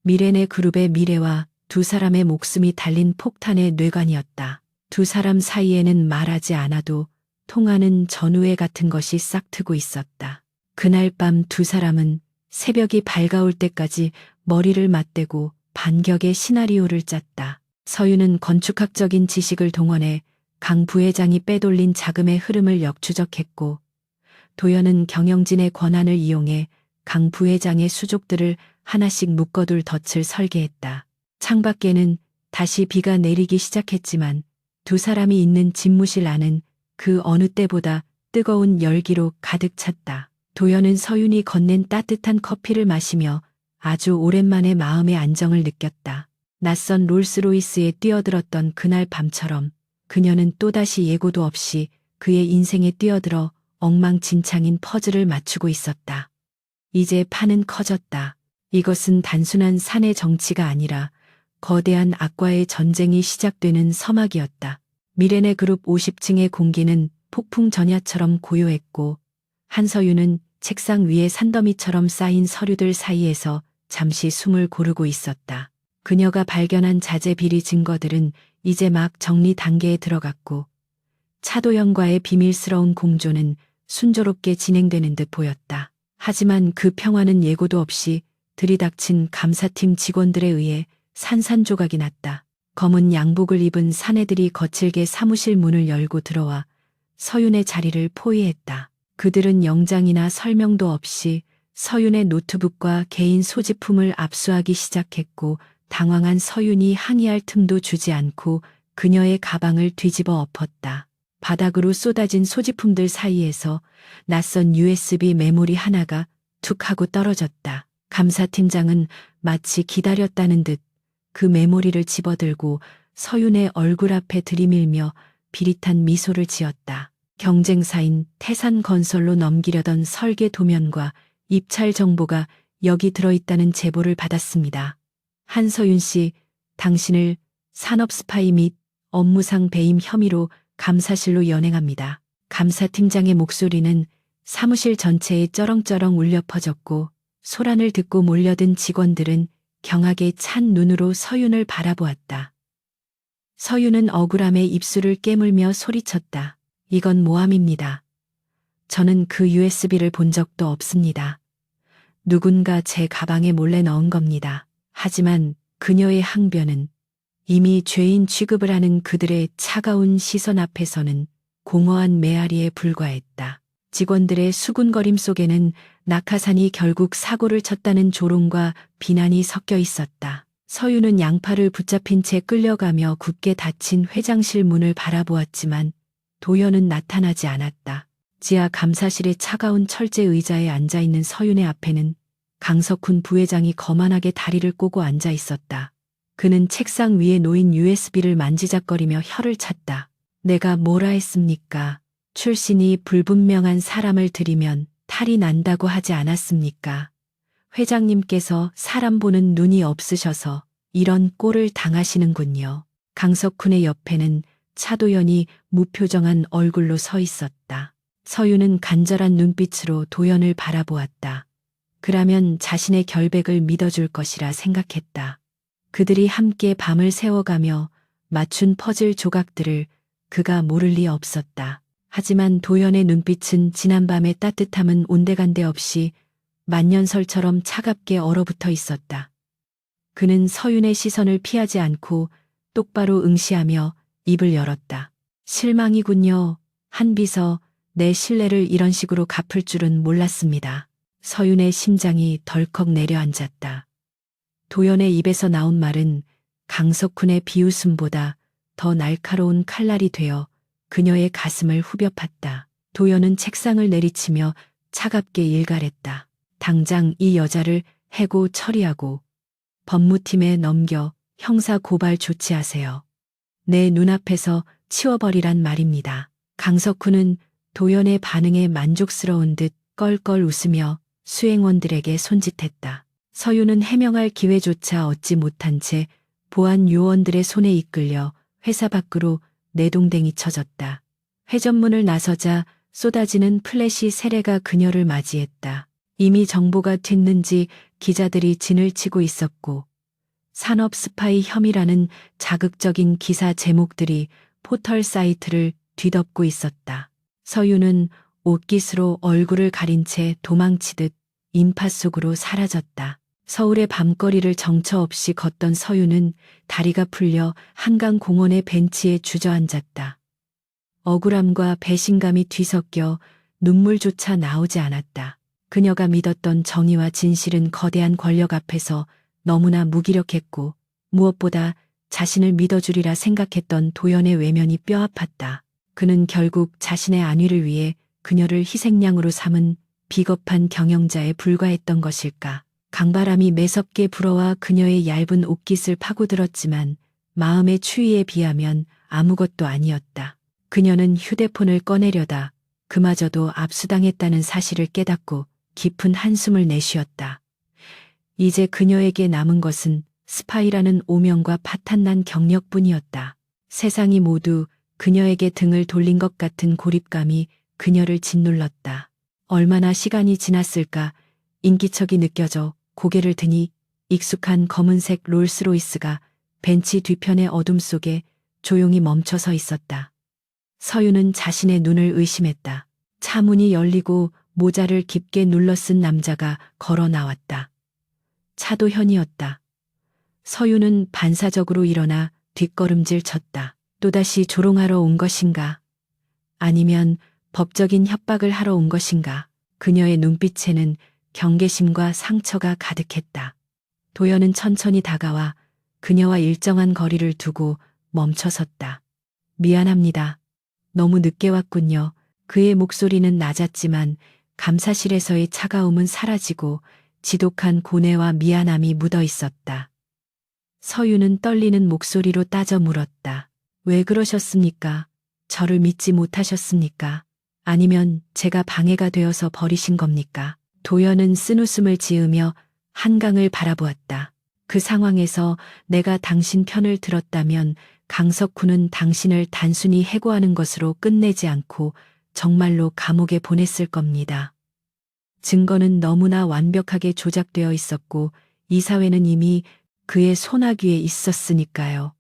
미레네 그룹의 미래와 두 사람의 목숨이 달린 폭탄의 뇌관이었다. 두 사람 사이에는 말하지 않아도 통하는 전우애 같은 것이 싹트고 있었다. 그날 밤 두 사람은 새벽이 밝아올 때까지 머리를 맞대고 반격의 시나리오를 짰다. 서윤은 건축학적인 지식을 동원해 강 부회장이 빼돌린 자금의 흐름을 역추적했고 도연은 경영진의 권한을 이용해 강 부회장의 수족들을 하나씩 묶어둘 덫을 설계했다. 창밖에는 다시 비가 내리기 시작했지만 두 사람이 있는 집무실 안은 그 어느 때보다 뜨거운 열기로 가득 찼다. 도연은 서윤이 건넨 따뜻한 커피를 마시며 아주 오랜만에 마음의 안정을 느꼈다. 낯선 롤스로이스에 뛰어들었던 그날 밤처럼 그녀는 또다시 예고도 없이 그의 인생에 뛰어들어 엉망진창인 퍼즐을 맞추고 있었다. 이제 판은 커졌다. 이것은 단순한 사내 정치가 아니라 거대한 악과의 전쟁이 시작되는 서막이었다. 미레네 그룹 50층의 공기는 폭풍 전야처럼 고요했고 한서윤은 책상 위에 산더미처럼 쌓인 서류들 사이에서 잠시 숨을 고르고 있었다. 그녀가 발견한 자재 비리 증거들은 이제 막 정리 단계에 들어갔고 차도연과의 비밀스러운 공조는 순조롭게 진행되는 듯 보였다. 하지만 그 평화는 예고도 없이 들이닥친 감사팀 직원들에 의해 산산조각이 났다. 검은 양복을 입은 사내들이 거칠게 사무실 문을 열고 들어와 서윤의 자리를 포위했다. 그들은 영장이나 설명도 없이 서윤의 노트북과 개인 소지품을 압수하기 시작했고 당황한 서윤이 항의할 틈도 주지 않고 그녀의 가방을 뒤집어 엎었다. 바닥으로 쏟아진 소지품들 사이에서 낯선 USB 메모리 하나가 툭 하고 떨어졌다. 감사팀장은 마치 기다렸다는 듯 그 메모리를 집어들고 서윤의 얼굴 앞에 들이밀며 비릿한 미소를 지었다. 경쟁사인 태산건설로 넘기려던 설계 도면과 입찰 정보가 여기 들어있다는 제보를 받았습니다. 한서윤 씨, 당신을 산업 스파이 및 업무상 배임 혐의로 감사실로 연행합니다. 감사팀장의 목소리는 사무실 전체에 쩌렁쩌렁 울려 퍼졌고 소란을 듣고 몰려든 직원들은 경악에 찬 눈으로 서윤을 바라보았다. 서윤은 억울함에 입술을 깨물며 소리쳤다. 이건 모함입니다. 저는 그 USB를 본 적도 없습니다. 누군가 제 가방에 몰래 넣은 겁니다. 하지만 그녀의 항변은 이미 죄인 취급을 하는 그들의 차가운 시선 앞에서는 공허한 메아리에 불과했다. 직원들의 수군거림 속에는 낙하산이 결국 사고를 쳤다는 조롱과 비난이 섞여 있었다. 서윤은 양팔을 붙잡힌 채 끌려가며 굳게 닫힌 회장실 문을 바라보았지만 도연은 나타나지 않았다. 지하 감사실의 차가운 철제 의자에 앉아있는 서윤의 앞에는 강석훈 부회장이 거만하게 다리를 꼬고 앉아 있었다. 그는 책상 위에 놓인 USB를 만지작거리며 혀를 찼다. 내가 뭐라 했습니까? 출신이 불분명한 사람을 들이면 탈이 난다고 하지 않았습니까? 회장님께서 사람 보는 눈이 없으셔서 이런 꼴을 당하시는군요. 강석훈의 옆에는 차도연이 무표정한 얼굴로 서 있었다. 서윤은 간절한 눈빛으로 도연을 바라보았다. 그라면 자신의 결백을 믿어줄 것이라 생각했다. 그들이 함께 밤을 새워가며 맞춘 퍼즐 조각들을 그가 모를 리 없었다. 하지만 도연의 눈빛은 지난밤의 따뜻함은 온데간데 없이 만년설처럼 차갑게 얼어붙어 있었다. 그는 서윤의 시선을 피하지 않고 똑바로 응시하며 입을 열었다. 실망이군요. 한비서, 내 신뢰를 이런 식으로 갚을 줄은 몰랐습니다. 서윤의 심장이 덜컥 내려앉았다. 도연의 입에서 나온 말은 강석훈의 비웃음보다 더 날카로운 칼날이 되어 그녀의 가슴을 후벼 팠다. 도연은 책상을 내리치며 차갑게 일갈했다. 당장 이 여자를 해고 처리하고 법무팀에 넘겨 형사 고발 조치하세요. 내 눈앞에서 치워버리란 말입니다. 강석훈은 도연의 반응에 만족스러운 듯 껄껄 웃으며 수행원들에게 손짓했다. 서윤은 해명할 기회조차 얻지 못한 채 보안 요원들의 손에 이끌려 회사 밖으로 내동댕이 쳐졌다. 회전문을 나서자 쏟아지는 플래시 세례가 그녀를 맞이했다. 이미 정보가 튀는지 기자들이 진을 치고 있었고 산업 스파이 혐의라는 자극적인 기사 제목들이 포털 사이트를 뒤덮고 있었다. 서윤은 옷깃으로 얼굴을 가린 채 도망치듯 인파 속으로 사라졌다. 서울의 밤거리를 정처 없이 걷던 서윤은 다리가 풀려 한강공원의 벤치에 주저앉았다. 억울함과 배신감이 뒤섞여 눈물조차 나오지 않았다. 그녀가 믿었던 정의와 진실은 거대한 권력 앞에서 너무나 무기력했고 무엇보다 자신을 믿어주리라 생각했던 도연의 외면이 뼈아팠다. 그는 결국 자신의 안위를 위해 그녀를 희생양으로 삼은 비겁한 경영자에 불과했던 것일까. 강바람이 매섭게 불어와 그녀의 얇은 옷깃을 파고들었지만 마음의 추위에 비하면 아무것도 아니었다. 그녀는 휴대폰을 꺼내려다 그마저도 압수당했다는 사실을 깨닫고 깊은 한숨을 내쉬었다. 이제 그녀에게 남은 것은 스파이라는 오명과 파탄난 경력뿐이었다. 세상이 모두 그녀에게 등을 돌린 것 같은 고립감이 그녀를 짓눌렀다. 얼마나 시간이 지났을까 인기척이 느껴져 고개를 드니 익숙한 검은색 롤스로이스가 벤치 뒤편의 어둠 속에 조용히 멈춰서 있었다. 서유는 자신의 눈을 의심했다. 차 문이 열리고 모자를 깊게 눌러 쓴 남자가 걸어 나왔다. 차도현이었다. 서유는 반사적으로 일어나 뒷걸음질 쳤다. 또다시 조롱하러 온 것인가? 아니면 법적인 협박을 하러 온 것인가? 그녀의 눈빛에는 경계심과 상처가 가득했다. 도연은 천천히 다가와 그녀와 일정한 거리를 두고 멈춰섰다. 미안합니다. 너무 늦게 왔군요. 그의 목소리는 낮았지만 감사실에서의 차가움은 사라지고 지독한 고뇌와 미안함이 묻어 있었다. 서유는 떨리는 목소리로 따져 물었다. 왜 그러셨습니까? 저를 믿지 못하셨습니까? 아니면 제가 방해가 되어서 버리신 겁니까? 도연은 쓴웃음을 지으며 한강을 바라보았다. 그 상황에서 내가 당신 편을 들었다면 강석훈은 당신을 단순히 해고하는 것으로 끝내지 않고 정말로 감옥에 보냈을 겁니다. 증거는 너무나 완벽하게 조작되어 있었고 이사회는 이미 그의 손아귀에 있었으니까요.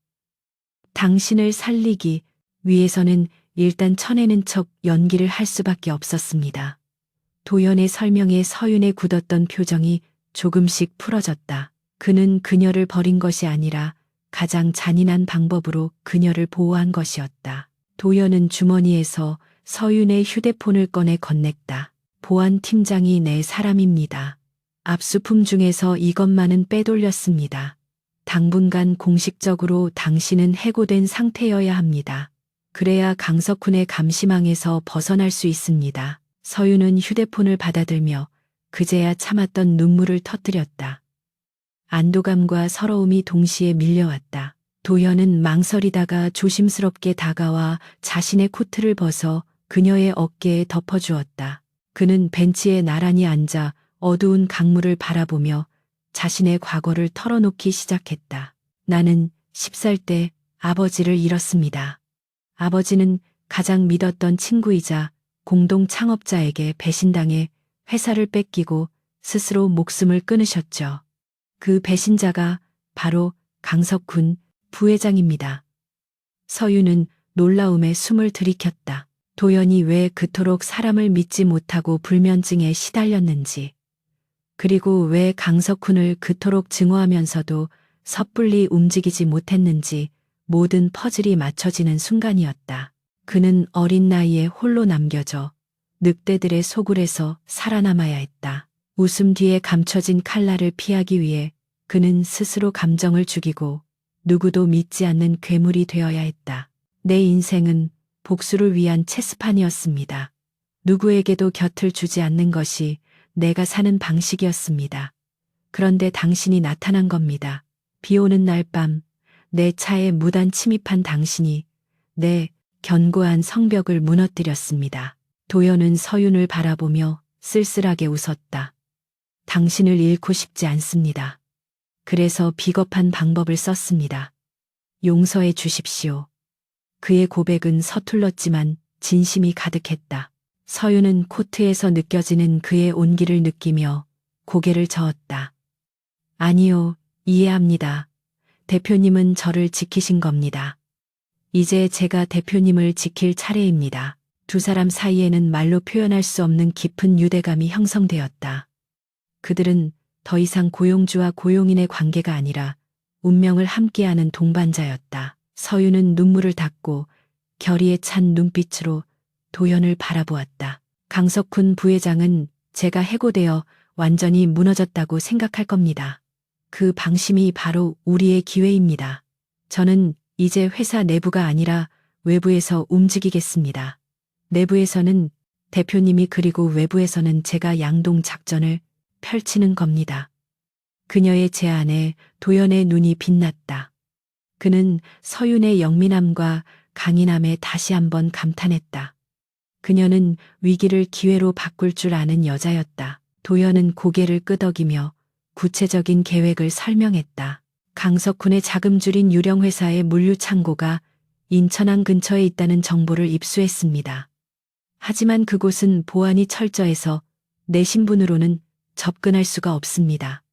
당신을 살리기 위해서는 일단 쳐내는 척 연기를 할 수밖에 없었습니다. 도연의 설명에 서윤의 굳었던 표정이 조금씩 풀어졌다. 그는 그녀를 버린 것이 아니라 가장 잔인한 방법으로 그녀를 보호한 것이었다. 도연은 주머니에서 서윤의 휴대폰을 꺼내 건넸다. 보안 팀장이 내 사람입니다. 압수품 중에서 이것만은 빼돌렸습니다. 당분간 공식적으로 당신은 해고된 상태여야 합니다. 그래야 강석훈의 감시망에서 벗어날 수 있습니다. 서윤은 휴대폰을 받아들며 그제야 참았던 눈물을 터뜨렸다. 안도감과 서러움이 동시에 밀려왔다. 도연은 망설이다가 조심스럽게 다가와 자신의 코트를 벗어 그녀의 어깨에 덮어주었다. 그는 벤치에 나란히 앉아 어두운 강물을 바라보며 자신의 과거를 털어놓기 시작했다. 나는 10살 때 아버지를 잃었습니다. 아버지는 가장 믿었던 친구이자 공동 창업자에게 배신당해 회사를 뺏기고 스스로 목숨을 끊으셨죠. 그 배신자가 바로 강석훈 부회장입니다. 서유는 놀라움에 숨을 들이켰다. 도연이 왜 그토록 사람을 믿지 못하고 불면증에 시달렸는지, 그리고 왜 강석훈을 그토록 증오하면서도 섣불리 움직이지 못했는지 모든 퍼즐이 맞춰지는 순간이었다. 그는 어린 나이에 홀로 남겨져 늑대들의 소굴에서 살아남아야 했다. 웃음 뒤에 감춰진 칼날을 피하기 위해 그는 스스로 감정을 죽이고 누구도 믿지 않는 괴물이 되어야 했다. 내 인생은 복수를 위한 체스판이었습니다. 누구에게도 곁을 주지 않는 것이 내가 사는 방식이었습니다. 그런데 당신이 나타난 겁니다. 비 오는 날 밤 내 차에 무단 침입한 당신이 내 견고한 성벽을 무너뜨렸습니다. 도연은 서윤을 바라보며 쓸쓸하게 웃었다. 당신을 잃고 싶지 않습니다. 그래서 비겁한 방법을 썼습니다. 용서해 주십시오. 그의 고백은 서툴렀지만 진심이 가득했다. 서윤은 코트에서 느껴지는 그의 온기를 느끼며 고개를 저었다. 아니요, 이해합니다. 대표님은 저를 지키신 겁니다. 이제 제가 대표님을 지킬 차례입니다. 두 사람 사이에는 말로 표현할 수 없는 깊은 유대감이 형성되었다. 그들은 더 이상 고용주와 고용인의 관계가 아니라 운명을 함께하는 동반자였다. 서유는 눈물을 닦고 결의에 찬 눈빛으로 도연을 바라보았다. 강석훈 부회장은 제가 해고되어 완전히 무너졌다고 생각할 겁니다. 그 방심이 바로 우리의 기회입니다. 저는 이제 회사 내부가 아니라 외부에서 움직이겠습니다. 내부에서는 대표님이 그리고 외부에서는 제가 양동 작전을 펼치는 겁니다. 그녀의 제안에 도연의 눈이 빛났다. 그는 서윤의 영민함과 강인함에 다시 한번 감탄했다. 그녀는 위기를 기회로 바꿀 줄 아는 여자였다. 도연은 고개를 끄덕이며 구체적인 계획을 설명했다. 강석훈의 자금줄인 유령회사의 물류창고가 인천항 근처에 있다는 정보를 입수했습니다. 하지만 그곳은 보안이 철저해서 내 신분으로는 접근할 수가 없습니다.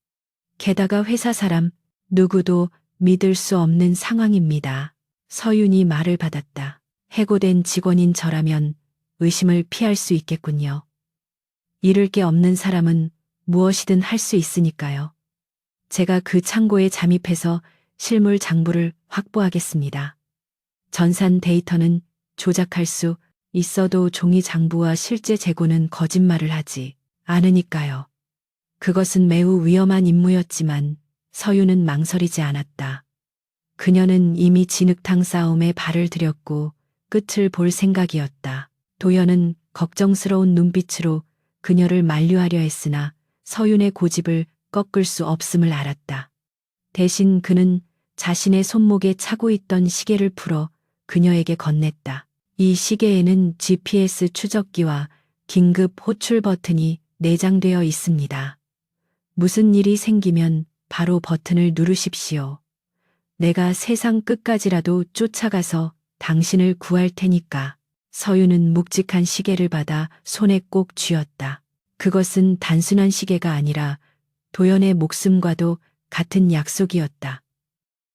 게다가 회사 사람 누구도 믿을 수 없는 상황입니다. 서윤이 말을 받았다. 해고된 직원인 저라면 의심을 피할 수 있겠군요. 잃을 게 없는 사람은 무엇이든 할 수 있으니까요. 제가 그 창고에 잠입해서 실물 장부를 확보하겠습니다. 전산 데이터는 조작할 수 있어도 종이 장부와 실제 재고는 거짓말을 하지 않으니까요. 그것은 매우 위험한 임무였지만 서윤은 망설이지 않았다. 그녀는 이미 진흙탕 싸움에 발을 들였고 끝을 볼 생각이었다. 도연은 걱정스러운 눈빛으로 그녀를 만류하려 했으나 서윤의 고집을 꺾을 수 없음을 알았다. 대신 그는 자신의 손목에 차고 있던 시계를 풀어 그녀에게 건넸다. 이 시계에는 GPS 추적기와 긴급 호출 버튼이 내장되어 있습니다. 무슨 일이 생기면 바로 버튼을 누르십시오. 내가 세상 끝까지라도 쫓아가서 당신을 구할 테니까. 서윤은 묵직한 시계를 받아 손에 꼭 쥐었다. 그것은 단순한 시계가 아니라 도연의 목숨과도 같은 약속이었다.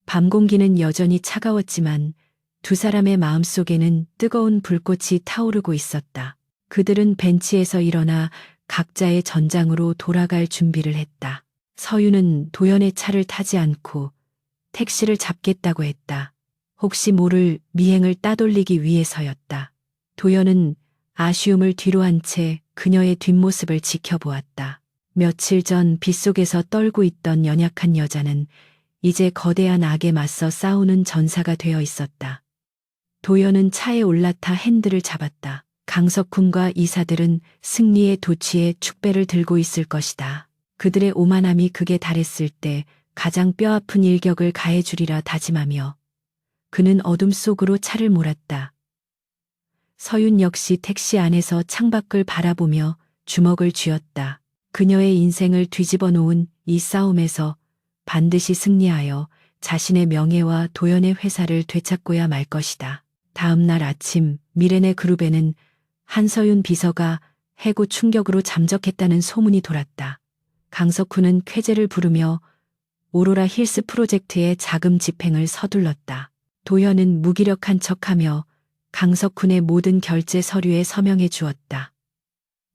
밤 공기는 여전히 차가웠지만 두 사람의 마음속에는 뜨거운 불꽃이 타오르고 있었다. 그들은 벤치에서 일어나 각자의 전장으로 돌아갈 준비를 했다. 서윤은 도연의 차를 타지 않고 택시를 잡겠다고 했다. 혹시 모를 미행을 따돌리기 위해서였다. 도연은 아쉬움을 뒤로한 채 그녀의 뒷모습을 지켜보았다. 며칠 전 빗속에서 떨고 있던 연약한 여자는 이제 거대한 악에 맞서 싸우는 전사가 되어 있었다. 도연은 차에 올라타 핸들을 잡았다. 강석훈과 이사들은 승리의 도취에 축배를 들고 있을 것이다. 그들의 오만함이 극에 달했을 때 가장 뼈아픈 일격을 가해주리라 다짐하며 그는 어둠 속으로 차를 몰았다. 서윤 역시 택시 안에서 창밖을 바라보며 주먹을 쥐었다. 그녀의 인생을 뒤집어 놓은 이 싸움에서 반드시 승리하여 자신의 명예와 도연의 회사를 되찾고야 말 것이다. 다음 날 아침 미레네 그룹에는 한서윤 비서가 해고 충격으로 잠적했다는 소문이 돌았다. 강석훈은 쾌재를 부르며 오로라 힐스 프로젝트의 자금 집행을 서둘렀다. 도연은 무기력한 척하며 강석훈의 모든 결제 서류에 서명해 주었다.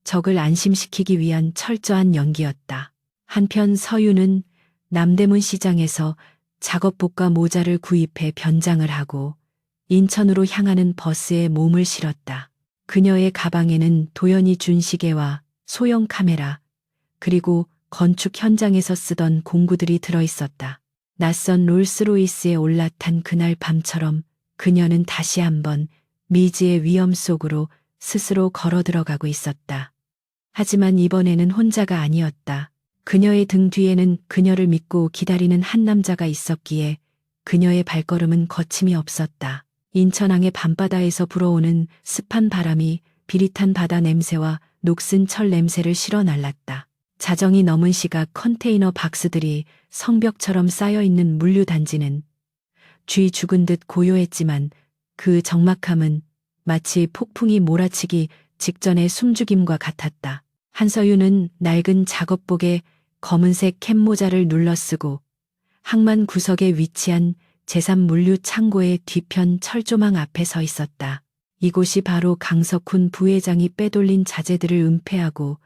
적을 안심시키기 위한 철저한 연기였다. 한편 서윤은 남대문 시장에서 작업복과 모자를 구입해 변장을 하고 인천으로 향하는 버스에 몸을 실었다. 그녀의 가방에는 도연이 준 시계와 소형 카메라, 그리고 건축 현장에서 쓰던 공구들이 들어있었다. 낯선 롤스로이스에 올라탄 그날 밤처럼 그녀는 다시 한번 미지의 위험 속으로 스스로 걸어 들어가고 있었다. 하지만 이번에는 혼자가 아니었다. 그녀의 등 뒤에는 그녀를 믿고 기다리는 한 남자가 있었기에 그녀의 발걸음은 거침이 없었다. 인천항의 밤바다에서 불어오는 습한 바람이 비릿한 바다 냄새와 녹슨 철 냄새를 실어 날랐다. 자정이 넘은 시각 컨테이너 박스들이 성벽처럼 쌓여있는 물류단지는 쥐 죽은 듯 고요했지만 그 적막함은 마치 폭풍이 몰아치기 직전의 숨죽임과 같았다. 한서윤은 낡은 작업복에 검은색 캡모자를 눌러쓰고 항만 구석에 위치한 제3물류 창고의 뒤편 철조망 앞에 서 있었다. 이곳이 바로 강석훈 부회장이 빼돌린 자재들을 은폐하고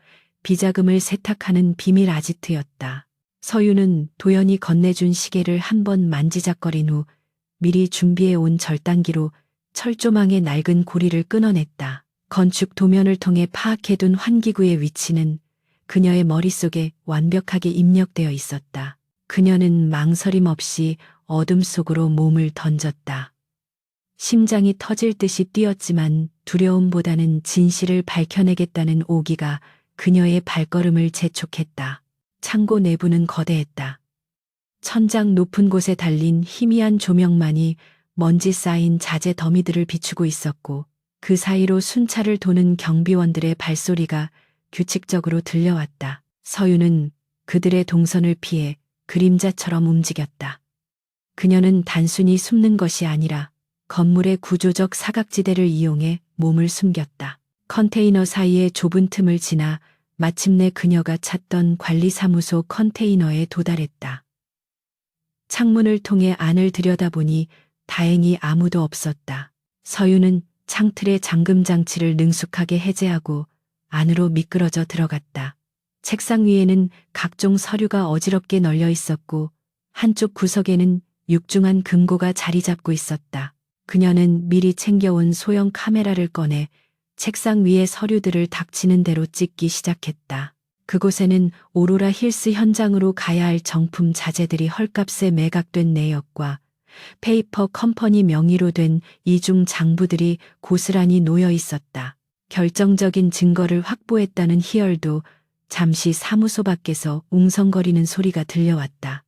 비자금을 세탁하는 비밀 아지트였다. 서윤은 도연이 건네준 시계를 한번 만지작거린 후 미리 준비해 온 절단기로 철조망의 낡은 고리를 끊어냈다. 건축 도면을 통해 파악해둔 환기구의 위치는 그녀의 머릿속에 완벽하게 입력되어 있었다. 그녀는 망설임 없이 어둠 속으로 몸을 던졌다. 심장이 터질 듯이 뛰었지만 두려움보다는 진실을 밝혀내겠다는 오기가 그녀의 발걸음을 재촉했다. 창고 내부는 거대했다. 천장 높은 곳에 달린 희미한 조명만이 먼지 쌓인 자재 더미들을 비추고 있었고 그 사이로 순찰을 도는 경비원들의 발소리가 규칙적으로 들려왔다. 서유는 그들의 동선을 피해 그림자처럼 움직였다. 그녀는 단순히 숨는 것이 아니라 건물의 구조적 사각지대를 이용해 몸을 숨겼다. 컨테이너 사이의 좁은 틈을 지나 마침내 그녀가 찾던 관리사무소 컨테이너에 도달했다. 창문을 통해 안을 들여다보니 다행히 아무도 없었다. 서유는 창틀의 잠금 장치를 능숙하게 해제하고 안으로 미끄러져 들어갔다. 책상 위에는 각종 서류가 어지럽게 널려 있었고 한쪽 구석에는 육중한 금고가 자리 잡고 있었다. 그녀는 미리 챙겨온 소형 카메라를 꺼내 책상 위의 서류들을 닥치는 대로 찍기 시작했다. 그곳에는 오로라 힐스 현장으로 가야 할 정품 자재들이 헐값에 매각된 내역과 페이퍼 컴퍼니 명의로 된 이중 장부들이 고스란히 놓여 있었다. 결정적인 증거를 확보했다는 희열도 잠시 사무소 밖에서 웅성거리는 소리가 들려왔다.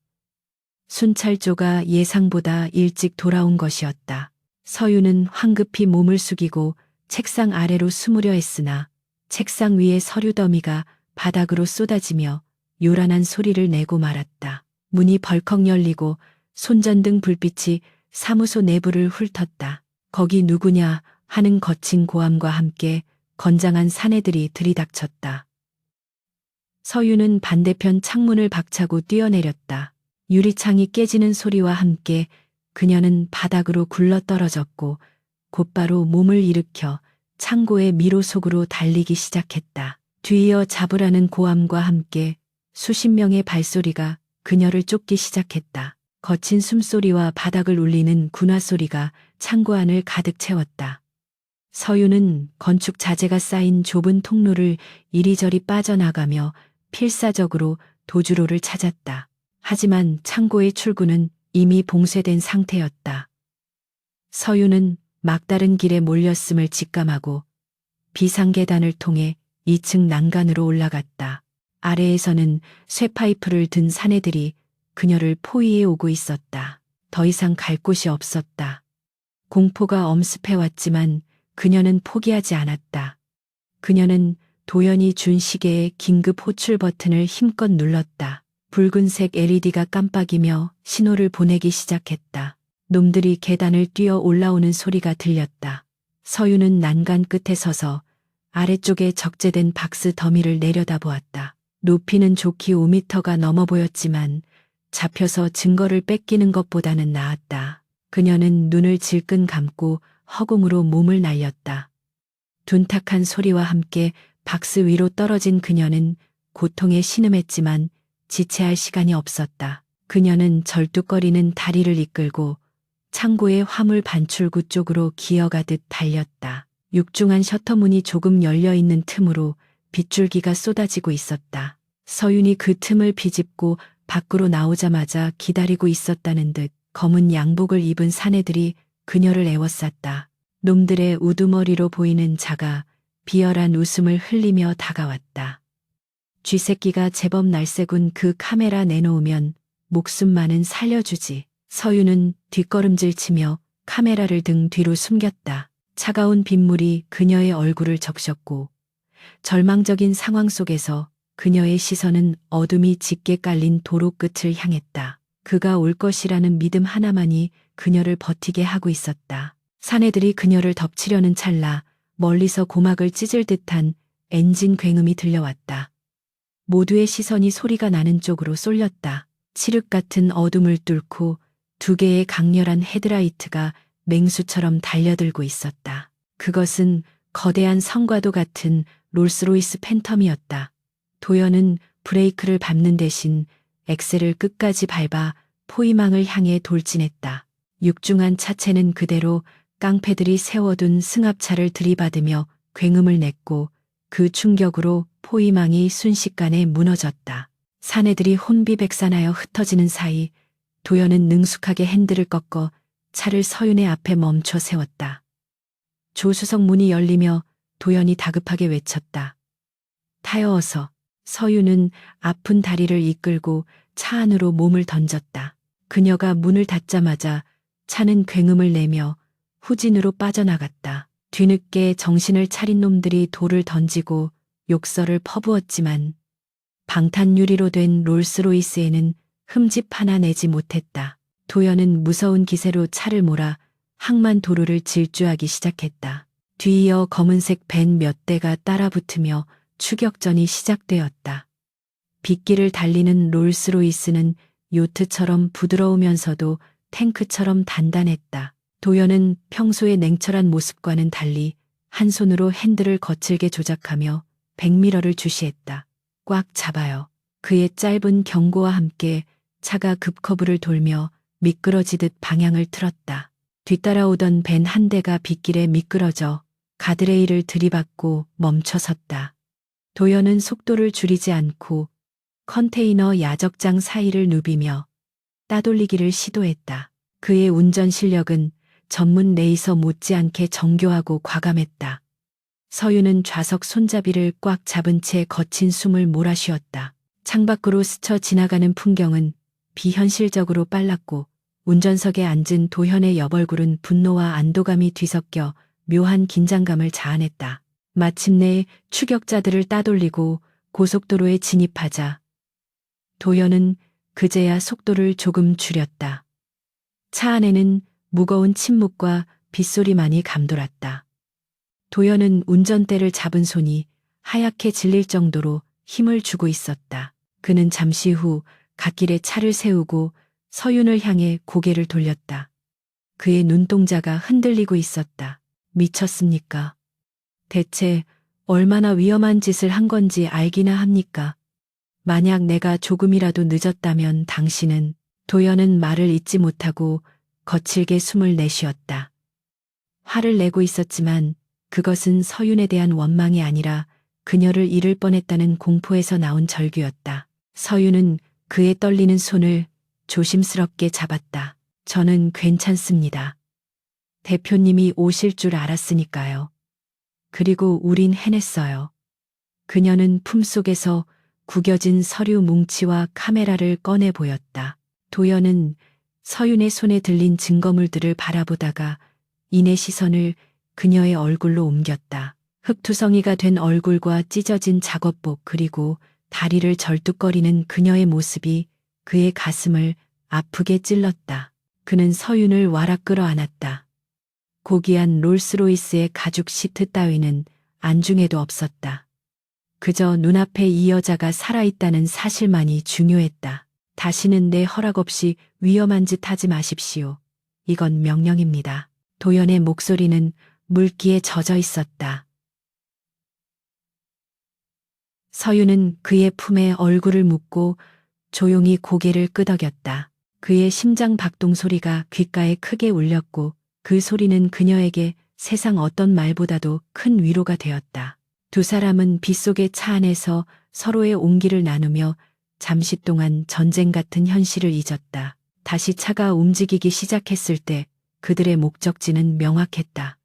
순찰조가 예상보다 일찍 돌아온 것이었다. 서유는 황급히 몸을 숙이고 책상 아래로 숨으려 했으나 책상 위의 서류 더미가 바닥으로 쏟아지며 요란한 소리를 내고 말았다. 문이 벌컥 열리고 손전등 불빛이 사무소 내부를 훑었다. 거기 누구냐 하는 거친 고함과 함께 건장한 사내들이 들이닥쳤다. 서유는 반대편 창문을 박차고 뛰어내렸다. 유리창이 깨지는 소리와 함께 그녀는 바닥으로 굴러떨어졌고 곧바로 몸을 일으켜 창고의 미로 속으로 달리기 시작했다. 뒤이어 잡으라는 고함과 함께 수십 명의 발소리가 그녀를 쫓기 시작했다. 거친 숨소리와 바닥을 울리는 군화 소리가 창고 안을 가득 채웠다. 서유는 건축 자재가 쌓인 좁은 통로를 이리저리 빠져나가며 필사적으로 도주로를 찾았다. 하지만 창고의 출구는 이미 봉쇄된 상태였다. 서유는 막다른 길에 몰렸음을 직감하고 비상계단을 통해 2층 난간으로 올라갔다. 아래에서는 쇠파이프를 든 사내들이 그녀를 포위해 오고 있었다. 더 이상 갈 곳이 없었다. 공포가 엄습해왔지만 그녀는 포기하지 않았다. 그녀는 도연이 준 시계의 긴급 호출 버튼을 힘껏 눌렀다. 붉은색 LED가 깜빡이며 신호를 보내기 시작했다. 놈들이 계단을 뛰어 올라오는 소리가 들렸다. 서유는 난간 끝에 서서 아래쪽에 적재된 박스 더미를 내려다보았다. 높이는 좋기 5m가 넘어 보였지만 잡혀서 증거를 뺏기는 것보다는 나았다. 그녀는 눈을 질끈 감고 허공으로 몸을 날렸다. 둔탁한 소리와 함께 박스 위로 떨어진 그녀는 고통에 신음했지만 지체할 시간이 없었다. 그녀는 절뚝거리는 다리를 이끌고 창고의 화물 반출구 쪽으로 기어가듯 달렸다. 육중한 셔터문이 조금 열려있는 틈으로 빗줄기가 쏟아지고 있었다. 서윤이 그 틈을 비집고 밖으로 나오자마자 기다리고 있었다는 듯 검은 양복을 입은 사내들이 그녀를 에워쌌다. 놈들의 우두머리로 보이는 자가 비열한 웃음을 흘리며 다가왔다. 쥐새끼가 제법 날쌔군 그 카메라 내놓으면 목숨만은 살려주지. 서유는 뒷걸음질치며 카메라를 등 뒤로 숨겼다. 차가운 빗물이 그녀의 얼굴을 적셨고 절망적인 상황 속에서 그녀의 시선은 어둠이 짙게 깔린 도로 끝을 향했다. 그가 올 것이라는 믿음 하나만이 그녀를 버티게 하고 있었다. 사내들이 그녀를 덮치려는 찰나 멀리서 고막을 찢을 듯한 엔진 굉음이 들려왔다. 모두의 시선이 소리가 나는 쪽으로 쏠렸다. 칠흑 같은 어둠을 뚫고 두 개의 강렬한 헤드라이트가 맹수처럼 달려들고 있었다. 그것은 거대한 성과도 같은 롤스로이스 팬텀이었다. 도연은 브레이크를 밟는 대신 엑셀을 끝까지 밟아 포위망을 향해 돌진했다. 육중한 차체는 그대로 깡패들이 세워둔 승합차를 들이받으며 굉음을 냈고 그 충격으로 포위망이 순식간에 무너졌다. 사내들이 혼비백산하여 흩어지는 사이 도연은 능숙하게 핸들을 꺾어 차를 서윤의 앞에 멈춰 세웠다. 조수석 문이 열리며 도연이 다급하게 외쳤다. 타요 어서. 서윤은 아픈 다리를 이끌고 차 안으로 몸을 던졌다. 그녀가 문을 닫자마자 차는 굉음을 내며 후진으로 빠져나갔다. 뒤늦게 정신을 차린 놈들이 돌을 던지고 욕설을 퍼부었지만 방탄유리로 된 롤스로이스에는 흠집 하나 내지 못했다. 도연은 무서운 기세로 차를 몰아 항만도로를 질주하기 시작했다. 뒤이어 검은색 밴 몇 대가 따라붙으며 추격전이 시작되었다. 빗길을 달리는 롤스로이스는 요트처럼 부드러우면서도 탱크처럼 단단했다. 도연은 평소의 냉철한 모습과는 달리 한 손으로 핸들을 거칠게 조작하며 백미러를 주시했다. 꽉 잡아요. 그의 짧은 경고와 함께 차가 급커브를 돌며 미끄러지듯 방향을 틀었다. 뒤따라오던 밴 한 대가 빗길에 미끄러져 가드레일을 들이받고 멈춰섰다. 도연은 속도를 줄이지 않고 컨테이너 야적장 사이를 누비며 따돌리기를 시도했다. 그의 운전 실력은 전문 레이서 못지않게 정교하고 과감했다. 서윤은 좌석 손잡이를 꽉 잡은 채 거친 숨을 몰아쉬었다. 창밖으로 스쳐 지나가는 풍경은 비현실적으로 빨랐고 운전석에 앉은 도현의 옆얼굴은 분노와 안도감이 뒤섞여 묘한 긴장감을 자아냈다. 마침내 추격자들을 따돌리고 고속도로에 진입하자 도연은 그제야 속도를 조금 줄였다. 차 안에는 무거운 침묵과 빗소리만이 감돌았다. 도연은 운전대를 잡은 손이 하얗게 질릴 정도로 힘을 주고 있었다. 그는 잠시 후 갓길에 차를 세우고 서윤을 향해 고개를 돌렸다. 그의 눈동자가 흔들리고 있었다. 미쳤습니까? 대체 얼마나 위험한 짓을 한 건지 알기나 합니까? 만약 내가 조금이라도 늦었다면 당신은 도연은 말을 잇지 못하고 거칠게 숨을 내쉬었다. 화를 내고 있었지만 그것은 서윤에 대한 원망이 아니라 그녀를 잃을 뻔했다는 공포에서 나온 절규였다. 서윤은 그의 떨리는 손을 조심스럽게 잡았다. 저는 괜찮습니다. 대표님이 오실 줄 알았으니까요. 그리고 우린 해냈어요. 그녀는 품속에서 구겨진 서류 뭉치와 카메라를 꺼내 보였다. 도연은 서윤의 손에 들린 증거물들을 바라보다가 이내 시선을 그녀의 얼굴로 옮겼다. 흙투성이가 된 얼굴과 찢어진 작업복 그리고 다리를 절뚝거리는 그녀의 모습이 그의 가슴을 아프게 찔렀다. 그는 서윤을 와락 끌어안았다. 고귀한 롤스로이스의 가죽 시트 따위는 안중에도 없었다. 그저 눈앞에 이 여자가 살아있다는 사실만이 중요했다. 다시는 내 허락 없이 위험한 짓 하지 마십시오. 이건 명령입니다. 도연의 목소리는 물기에 젖어 있었다. 서윤은 그의 품에 얼굴을 묻고 조용히 고개를 끄덕였다. 그의 심장 박동 소리가 귓가에 크게 울렸고 그 소리는 그녀에게 세상 어떤 말보다도 큰 위로가 되었다. 두 사람은 빗속의 차 안에서 서로의 온기를 나누며 잠시 동안 전쟁 같은 현실을 잊었다. 다시 차가 움직이기 시작했을 때 그들의 목적지는 명확했다.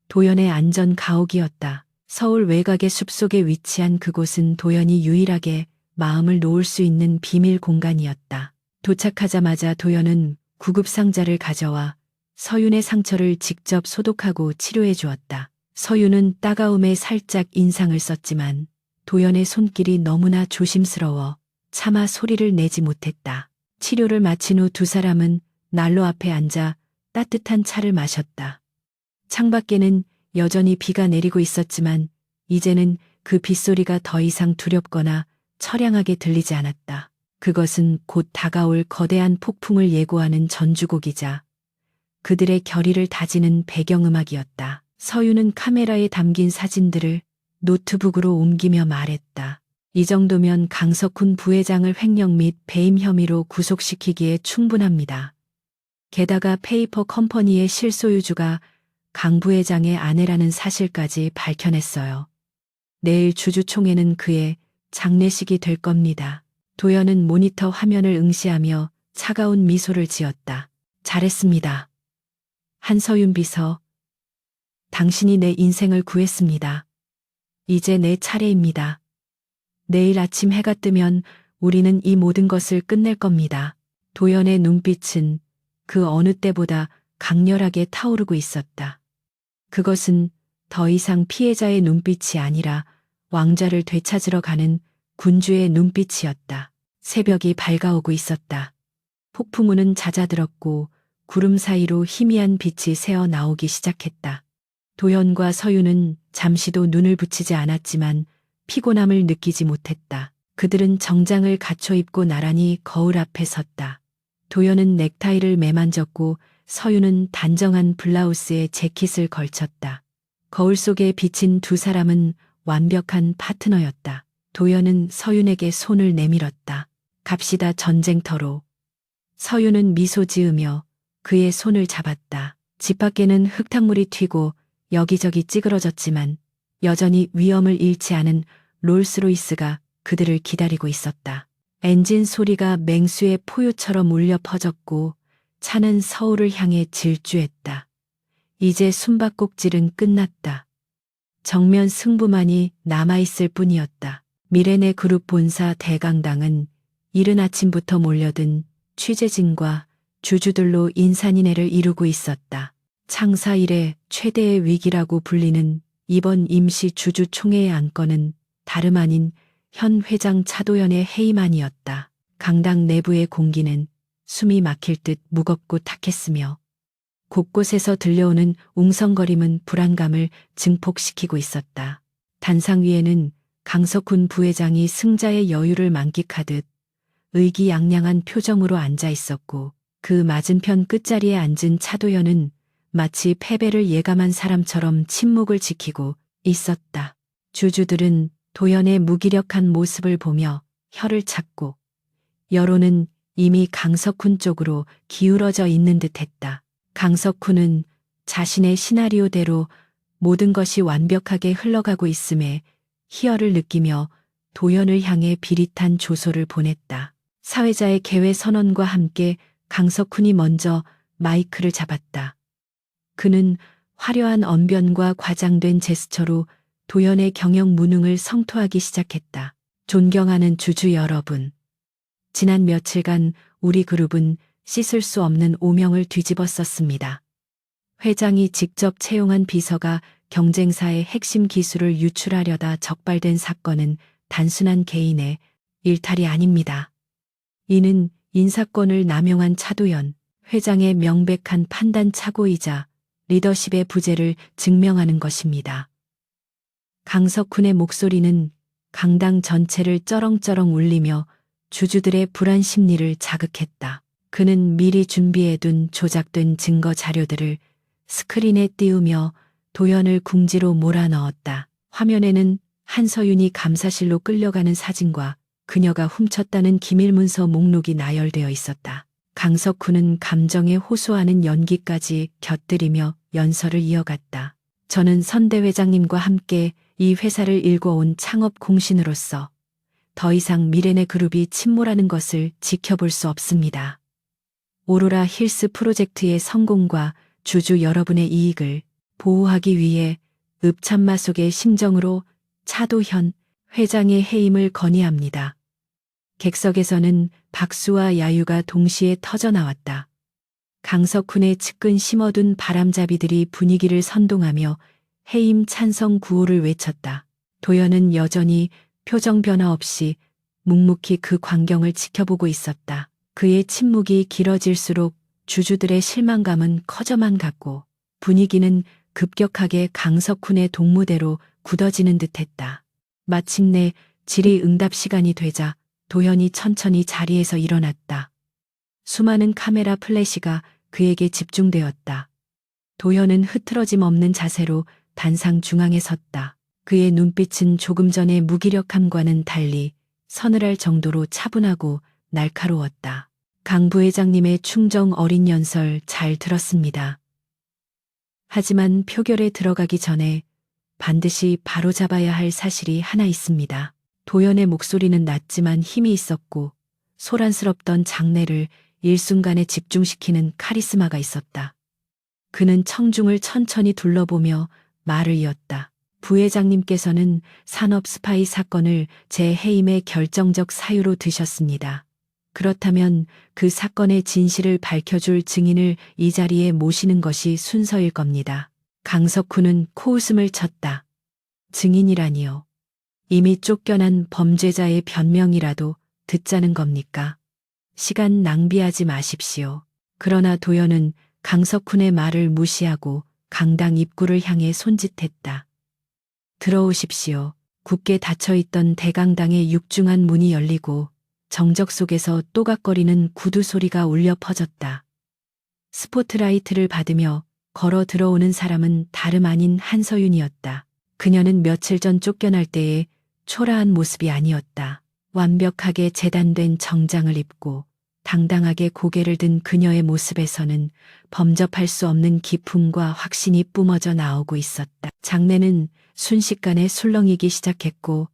도연의 안전 가옥이었다. 서울 외곽의 숲속에 위치한 그곳은 도연이 유일하게 마음을 놓을 수 있는 비밀 공간이었다. 도착하자마자 도연은 구급상자를 가져와 서윤의 상처를 직접 소독하고 치료해 주었다. 서윤은 따가움에 살짝 인상을 썼지만 도연의 손길이 너무나 조심스러워 차마 소리를 내지 못했다. 치료를 마친 후 두 사람은 난로 앞에 앉아 따뜻한 차를 마셨다. 창밖에는 여전히 비가 내리고 있었지만 이제는 그 빗소리가 더 이상 두렵거나 처량하게 들리지 않았다. 그것은 곧 다가올 거대한 폭풍을 예고하는 전주곡이자 그들의 결의를 다지는 배경음악이었다. 서윤은 카메라에 담긴 사진들을 노트북으로 옮기며 말했다. 이 정도면 강석훈 부회장을 횡령 및 배임 혐의로 구속시키기에 충분합니다. 게다가 페이퍼 컴퍼니의 실소유주가 강 부회장의 아내라는 사실까지 밝혀냈어요. 내일 주주총회는 그의 장례식이 될 겁니다. 도연은 모니터 화면을 응시하며 차가운 미소를 지었다. 잘했습니다. 한서윤 비서, 당신이 내 인생을 구했습니다. 이제 내 차례입니다. 내일 아침 해가 뜨면 우리는 이 모든 것을 끝낼 겁니다. 도연의 눈빛은 그 어느 때보다 강렬하게 타오르고 있었다. 그것은 더 이상 피해자의 눈빛이 아니라 왕좌를 되찾으러 가는 군주의 눈빛이었다. 새벽이 밝아오고 있었다. 폭풍우는 잦아들었고 구름 사이로 희미한 빛이 새어 나오기 시작했다. 도연과 서윤은 잠시도 눈을 붙이지 않았지만 피곤함을 느끼지 못했다. 그들은 정장을 갖춰 입고 나란히 거울 앞에 섰다. 도연은 넥타이를 매만졌고 서윤은 단정한 블라우스에 재킷을 걸쳤다. 거울 속에 비친 두 사람은 완벽한 파트너였다. 도연은 서윤에게 손을 내밀었다. 갑시다 전쟁터로. 서윤은 미소 지으며 그의 손을 잡았다. 집 밖에는 흙탕물이 튀고 여기저기 찌그러졌지만 여전히 위험을 잃지 않은 롤스로이스가 그들을 기다리고 있었다. 엔진 소리가 맹수의 포효처럼 울려 퍼졌고 차는 서울을 향해 질주했다. 이제 숨바꼭질은 끝났다. 정면 승부만이 남아있을 뿐이었다. 미레네 그룹 본사 대강당은 이른 아침부터 몰려든 취재진과 주주들로 인산인해를 이루고 있었다. 창사 이래 최대의 위기라고 불리는 이번 임시 주주총회의 안건은 다름 아닌 현 회장 차도연의 해임안이었다. 강당 내부의 공기는 숨이 막힐 듯 무겁고 탁했으며 곳곳에서 들려오는 웅성거림은 불안감을 증폭시키고 있었다. 단상 위에는 강석훈 부회장이 승자의 여유를 만끽하듯 의기양양한 표정으로 앉아 있었고 그 맞은편 끝자리에 앉은 차도연은 마치 패배를 예감한 사람처럼 침묵을 지키고 있었다. 주주들은 도연의 무기력한 모습을 보며 혀를 찼고 여론은 이미 강석훈 쪽으로 기울어져 있는 듯했다. 강석훈은 자신의 시나리오대로 모든 것이 완벽하게 흘러가고 있음에 희열을 느끼며 도연을 향해 비릿한 조소를 보냈다. 사회자의 개회 선언과 함께 강석훈이 먼저 마이크를 잡았다. 그는 화려한 언변과 과장된 제스처로 도연의 경영 무능을 성토하기 시작했다. 존경하는 주주 여러분. 지난 며칠간 우리 그룹은 씻을 수 없는 오명을 뒤집었었습니다. 회장이 직접 채용한 비서가 경쟁사의 핵심 기술을 유출하려다 적발된 사건은 단순한 개인의 일탈이 아닙니다. 이는 인사권을 남용한 차도연 회장의 명백한 판단 착오이자 리더십의 부재를 증명하는 것입니다. 강석훈의 목소리는 강당 전체를 쩌렁쩌렁 울리며 주주들의 불안 심리를 자극했다. 그는 미리 준비해둔 조작된 증거 자료들을 스크린에 띄우며 도연을 궁지로 몰아넣었다. 화면에는 한서윤이 감사실로 끌려가는 사진과 그녀가 훔쳤다는 기밀문서 목록이 나열되어 있었다. 강석훈은 감정에 호소하는 연기까지 곁들이며 연설을 이어갔다. 저는 선대 회장님과 함께 이 회사를 일궈온 창업 공신으로서 더 이상 미레네 그룹이 침몰하는 것을 지켜볼 수 없습니다. 오로라 힐스 프로젝트의 성공과 주주 여러분의 이익을 보호하기 위해 읍참마속의 심정으로 차도현 회장의 해임을 건의합니다. 객석에서는 박수와 야유가 동시에 터져나왔다. 강석훈의 측근 심어둔 바람잡이들이 분위기를 선동하며 해임 찬성 구호를 외쳤다. 도연은 여전히 표정 변화 없이 묵묵히 그 광경을 지켜보고 있었다. 그의 침묵이 길어질수록 주주들의 실망감은 커져만 갔고 분위기는 급격하게 강석훈의 동무대로 굳어지는 듯했다. 마침내 질의응답 시간이 되자 도연이 천천히 자리에서 일어났다. 수많은 카메라 플래시가 그에게 집중되었다. 도연은 흐트러짐 없는 자세로 단상 중앙에 섰다. 그의 눈빛은 조금 전의 무기력함과는 달리 서늘할 정도로 차분하고 날카로웠다. 강 부회장님의 충정 어린 연설 잘 들었습니다. 하지만 표결에 들어가기 전에 반드시 바로잡아야 할 사실이 하나 있습니다. 도연의 목소리는 낮지만 힘이 있었고 소란스럽던 장내를 일순간에 집중시키는 카리스마가 있었다. 그는 청중을 천천히 둘러보며 말을 이었다. 부회장님께서는 산업 스파이 사건을 제 해임의 결정적 사유로 드셨습니다. 그렇다면 그 사건의 진실을 밝혀줄 증인을 이 자리에 모시는 것이 순서일 겁니다. 강석훈은 코웃음을 쳤다. 증인이라니요. 이미 쫓겨난 범죄자의 변명이라도 듣자는 겁니까? 시간 낭비하지 마십시오. 그러나 도연은 강석훈의 말을 무시하고 강당 입구를 향해 손짓했다. 들어오십시오. 굳게 닫혀있던 대강당의 육중한 문이 열리고 정적 속에서 또각거리는 구두 소리가 울려 퍼졌다. 스포트라이트를 받으며 걸어 들어오는 사람은 다름 아닌 한서윤이었다. 그녀는 며칠 전 쫓겨날 때의 초라한 모습이 아니었다. 완벽하게 재단된 정장을 입고 당당하게 고개를 든 그녀의 모습에서는 범접할 수 없는 기품과 확신이 뿜어져 나오고 있었다. 장내는 순식간에 술렁이기 시작했고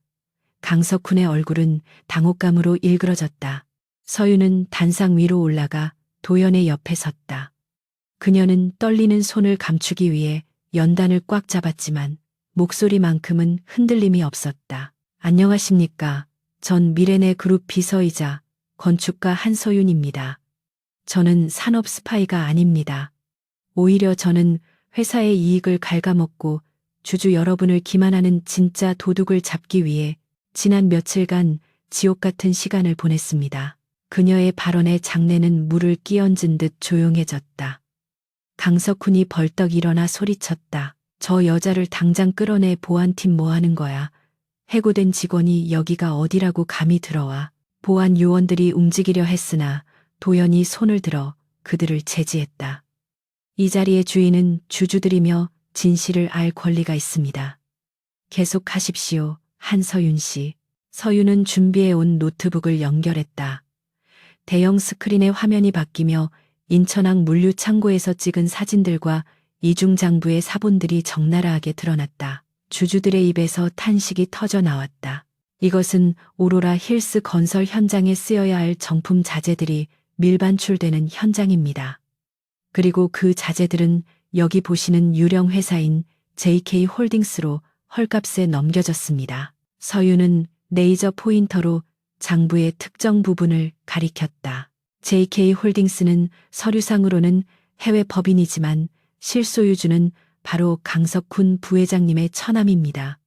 강석훈의 얼굴은 당혹감으로 일그러졌다. 서윤은 단상 위로 올라가 도연의 옆에 섰다. 그녀는 떨리는 손을 감추기 위해 연단을 꽉 잡았지만 목소리만큼은 흔들림이 없었다. 안녕하십니까. 전 미래네 그룹 비서이자 건축가 한서윤입니다. 저는 산업 스파이가 아닙니다. 오히려 저는 회사의 이익을 갉아먹고 주주 여러분을 기만하는 진짜 도둑을 잡기 위해 지난 며칠간 지옥 같은 시간을 보냈습니다. 그녀의 발언에 장내는 물을 끼얹은 듯 조용해졌다. 강석훈이 벌떡 일어나 소리쳤다. 저 여자를 당장 끌어내 보안팀 뭐 하는 거야. 해고된 직원이 여기가 어디라고 감히 들어와. 보안 요원들이 움직이려 했으나 도연이 손을 들어 그들을 제지했다. 이 자리의 주인은 주주들이며 진실을 알 권리가 있습니다. 계속하십시오. 한서윤 씨. 서윤은 준비해온 노트북을 연결했다. 대형 스크린의 화면이 바뀌며 인천항 물류창고에서 찍은 사진들과 이중장부의 사본들이 적나라하게 드러났다. 주주들의 입에서 탄식이 터져 나왔다. 이것은 오로라 힐스 건설 현장에 쓰여야 할 정품 자재들이 밀반출되는 현장입니다. 그리고 그 자재들은 여기 보시는 유령 회사인 JK 홀딩스로 헐값에 넘겨졌습니다. 서윤은 레이저 포인터로 장부의 특정 부분을 가리켰다. JK 홀딩스는 서류상으로는 해외 법인이지만 실소유주는 바로 강석훈 부회장님의 처남입니다.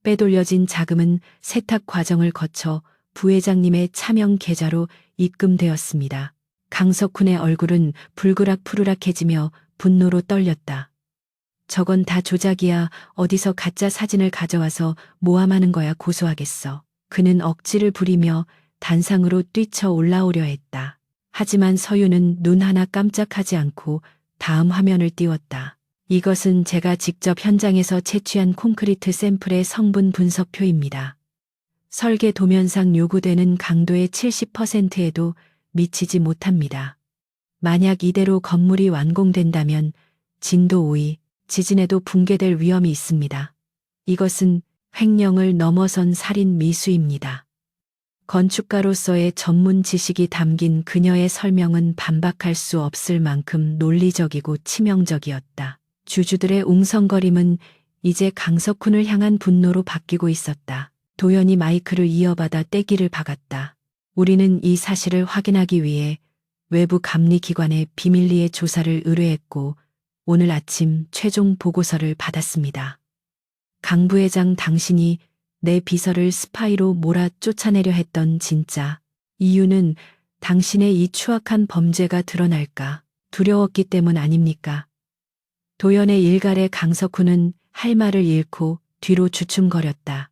빼돌려진 자금은 세탁 과정을 거쳐 부회장님의 차명 계좌로 입금되었습니다. 강석훈의 얼굴은 불그락푸르락해지며 분노로 떨렸다. 저건 다 조작이야. 어디서 가짜 사진을 가져와서 모함하는 거야. 고소하겠어. 그는 억지를 부리며 단상으로 뛰쳐 올라오려 했다. 하지만 서윤은 눈 하나 깜짝하지 않고 다음 화면을 띄웠다. 이것은 제가 직접 현장에서 채취한 콘크리트 샘플의 성분 분석표입니다. 설계 도면상 요구되는 강도의 70%에도 미치지 못합니다. 만약 이대로 건물이 완공된다면 진도 5위, 지진에도 붕괴될 위험이 있습니다. 이것은 횡령을 넘어선 살인 미수입니다. 건축가로서의 전문 지식이 담긴 그녀의 설명은 반박할 수 없을 만큼 논리적이고 치명적이었다. 주주들의 웅성거림은 이제 강석훈을 향한 분노로 바뀌고 있었다. 도연이 마이크를 이어받아 떼기를 박았다. 우리는 이 사실을 확인하기 위해 외부 감리기관에 비밀리에 조사를 의뢰했고 오늘 아침 최종 보고서를 받았습니다. 강 부회장 당신이 내 비서를 스파이로 몰아 쫓아내려 했던 진짜 이유는 당신의 이 추악한 범죄가 드러날까 두려웠기 때문 아닙니까? 도연의 일갈에 강석훈은 할 말을 잃고 뒤로 주춤거렸다.